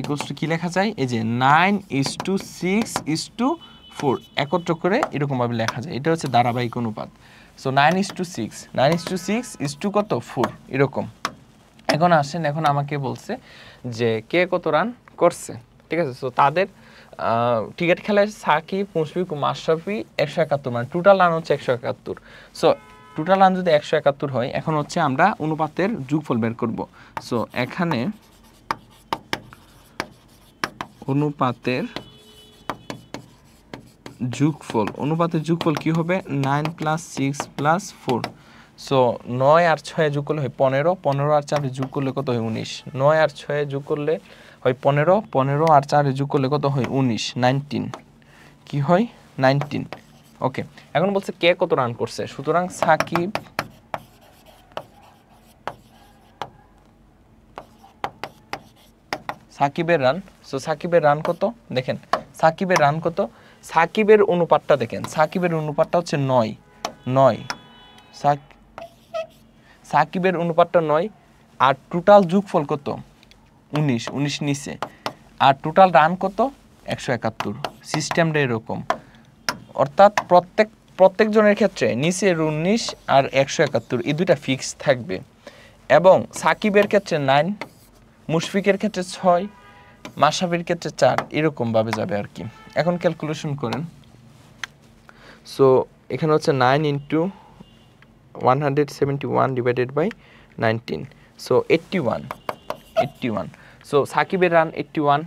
equals to কি লেখা যায়, এই যে 9:6:4 একত্র করে এরকমভাবে লেখা যায়। এটা হচ্ছে ধারাবাহিক অনুপাত। সো 9:6 কত 4 এরকম। এখন আসেন, এখন আমাকে বলছে যে কে কত রান করছে, ঠিক আছে। সো তাদের ক্রিকেট খেলায় সাকিব মুশফিক ও মাশরাফি 171, মানে টোটাল রান হচ্ছে 171। সো টোটাল রান যদি 171 হয়, এখন হচ্ছে আমরা অনুপাতের যোগফল বের করব। সো এখানে অনুপাতের যোগফল কি হবে 9 + 6 + 4। সো 9 আর 6 যোগ করলে হয় 15, 15 আর 4 যোগ করলে কত হয় 19, 9 আর 6 যোগ করলে হয় 15, 15 আর 4 যোগ করলে কত হয় 19, 19 কি হয় 19। ওকে, এখন বলছে কে কত রান করছে, সুতরাং সাকিবের রান, সো সাকিবের রান কত, দেখেন সাকিবের রান কত, সাকিবের অনুপাতটা দেখেন, সাকিবের অনুপাতটা হচ্ছে 9, সাকিবের অনুপাতটা 9, আর টোটাল যোগফল কত 19 নিচে, আর টোটাল রান কত 171, সিস্টেমটা এরকম, অর্থাৎ প্রত্যেক জনের ক্ষেত্রে নিচে 19 আর 171 এই দুইটা ফিক্স থাকবে, এবং সাকিবের ক্ষেত্রে 9, মুশফিকের ক্ষেত্রে 6, মাশরাফির ক্ষেত্রে 4, এরকমভাবে যাবে আর কি। এখন ক্যালকুলেশন করেন, সো এখানে হচ্ছে 9 × 171 ডিভাইডেড বাই 19, সো 81, সো সাকিবের রান 81,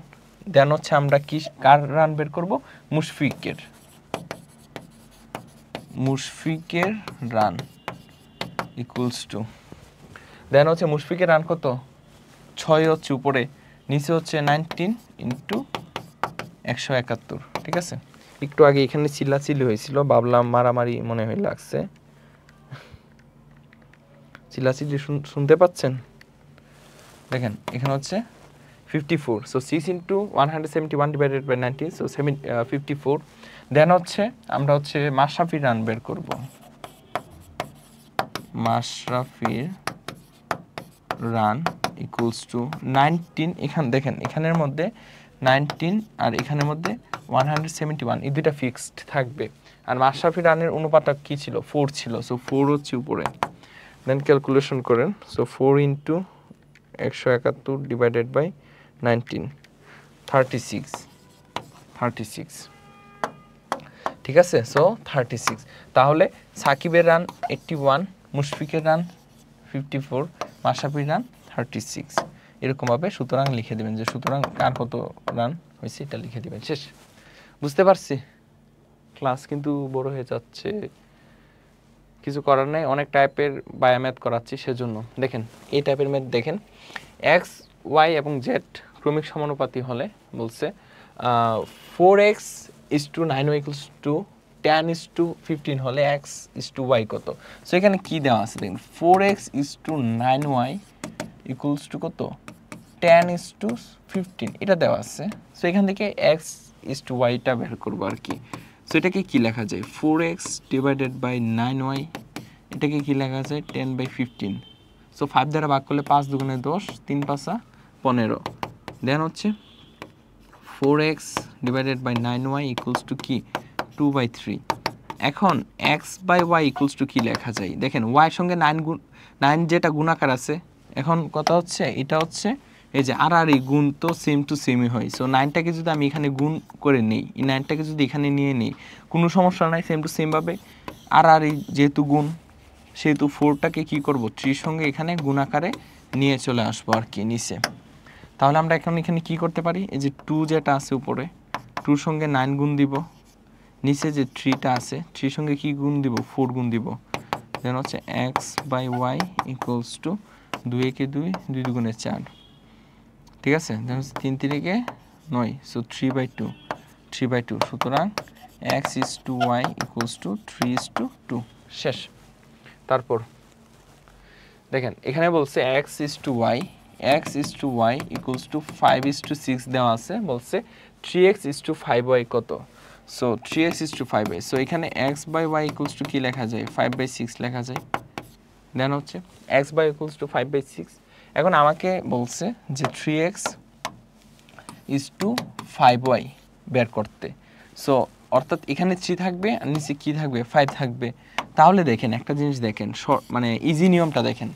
দেন হচ্ছে আমরা কি কার রান বের করব, মুশফিকের রান ইকুয়ালস টু, দেন হচ্ছে মুশফিকের রান কত 6 হচ্ছে উপরে, নিচে হচ্ছে 19 × 171, ঠিক আছে। একটু আগে এখানে চিল্লাচিল্লি হয়েছিল, ভাবলাম মারামারি মনে হয় লাগছে, চিল্লাচিল্লি শুনতে পাচ্ছেন, দেখেন এখানে হচ্ছে 54, সো 6 × 171 ডিভাইডেড বাই 19, সো 54, দেন হচ্ছে আমরা হচ্ছে মাশরাফির রান বের করব, মাশরাফির রান ইকুয়ালস টু 19, এখানে দেখেন এখানের মধ্যে 19 আর এখানের মধ্যে 171, এই দুইটা ফিক্সড থাকবে, আর মাশরাফির রানের অনুপাতটা কি ছিল 4 ছিল, সো 4 হচ্ছে উপরে, দেন ক্যালকুলেশন করেন, সো 4 × 171 ডিভাইডেড বাই 19, 36, ঠিক আছে, সো 36, তাহলে সাকিবের রান 81, মুশফিকের রান 54, মাশরাফির রান 36, এরকমভাবে সুতরাং লিখে দেবেন, যে সুতরাং কার কত রান হয়েছে এটা লিখে দেবেন, শেষ। বুঝতে পারছি, ক্লাস কিন্তু বড় হয়ে যাচ্ছে, কিছু করার নাই, অনেক টাইপের বায়োম্যাথ করাচ্ছি সেজন্য। দেখেন এই টাইপের ম্যাথ দেখেন, এক্স ওয়াই এবং জেড ক্রমিক সমানুপাতি হলে বলছে 4x = 9y = 10:15 হলে x/y কত, সো এখানে কি দেওয়া আছে দেখেন, 4x = 9y = কত 10:15, এটা দেওয়া আছে, সো এখান থেকে x/y-টা বের করবো আর কি। সো এটাকে কি লেখা যায়, 4x ডিভাইডেড বাই 9y, এটাকে কি লেখা যায় 10/15, সো 5 দ্বারা ভাগ করলে 5 × 2 = 10, 3 × 5 = 15, দেন হচ্ছে 4x ডিভাইডেড বাই 9y = কি 2/3, এখন x/y = কি লেখা যায়, দেখেন y এর সঙ্গে 9 যেটা গুণাকার আছে, এখন কথা হচ্ছে এটা হচ্ছে এই যে আর এই গুণ তো সেম টু সেমই হয়, সো 9টাকে যদি আমি এখানে গুণ করে নেই, এই 9টাকে যদি এখানে নিয়ে নেই কোনো সমস্যা নাই, সেম টু সেম ভাবে আর এই যেহেতু গুণ সেহেতু 4টাকে কি করব 3 সঙ্গে এখানে গুণ আকারে নিয়ে চলে আসবো আর কি নিচে। তাহলে আমরা এখন এখানে কি করতে পারি, এই যে 2 যেটা আছে উপরে 2 সঙ্গে 9 গুণ দিব, নিচে যে 3টা আছে 3 সঙ্গে কি গুণ দিব 4 গুণ দিব, দেন হচ্ছে x/y = 2 × 2 2 × 2 = 4, ঠিক আছে, দেন হচ্ছে 3 × 3 = 9, সো 3/2, সুতরাং x/y = 3:2, শেষ। তারপর দেখেন এখানে বলছে x/y = 5:6 দেওয়া আছে, বলছে 3x/5y কত, সো 3x/5y, সো এখানে x/y = কি লেখা যায় 5/6 লেখা যায়, দেন হচ্ছে x/y = 5/6, এখন আমাকে বলছে যে 3x/5y বের করতে, সো অর্থাৎ এখানে 3 থাকবে আর নিচে কি থাকবে 5 থাকবে, তাহলে দেখেন একটা জিনিস দেখেন, মানে ইজি নিয়মটা দেখেন,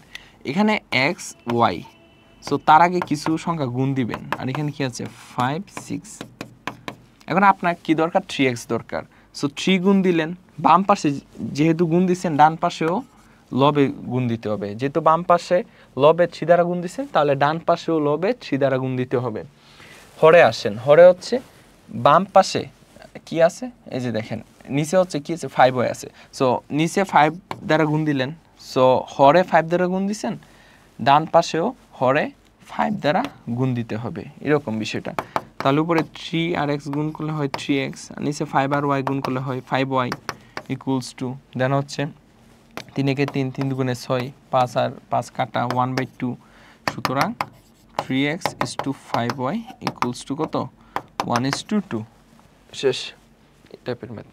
এখানে x/y, সো তার আগে কিছু সংখ্যা গুণ দিবেন, আর এখানে কি আছে 5 6, এখন আপনার কি দরকার 3x দরকার, সো 3 গুণ দিলেন, বাম পাশে যেহেতু গুণ দিচ্ছেন ডান পাশেও লবে গুণ দিতে হবে, যেহেতু বাম পাশে লবে 3 দ্বারা গুণ দিচ্ছেন তাহলে ডান পাশেও লবে 3 দ্বারা গুণ দিতে হবে। হরে আসেন, হরে হচ্ছে বাম পাশে কি আছে, এই যে দেখেন নিচে হচ্ছে কি আছে 5y আছে, সো নিচে 5 দ্বারা গুণ দিলেন, সো হরে 5 দ্বারা গুণ দিচ্ছেন, ডান পাশেও হরে 5 দ্বারা গুণ দিতে হবে, এরকম বিষয়টা। তাহলে উপরে 3 আর x গুণ করলে হয় 3x, আর নিচে 5 আর y গুণ করলে হয় 5y, ইকুয়ালস টু দেন হচ্ছে 3 একে 3, 3 দুগুণে 6, 5 আর 5 কাটা 1/2, সুতরাং 3x is to 5y equals to কত 1:2 শেষ এই টাইপের ম্যাথ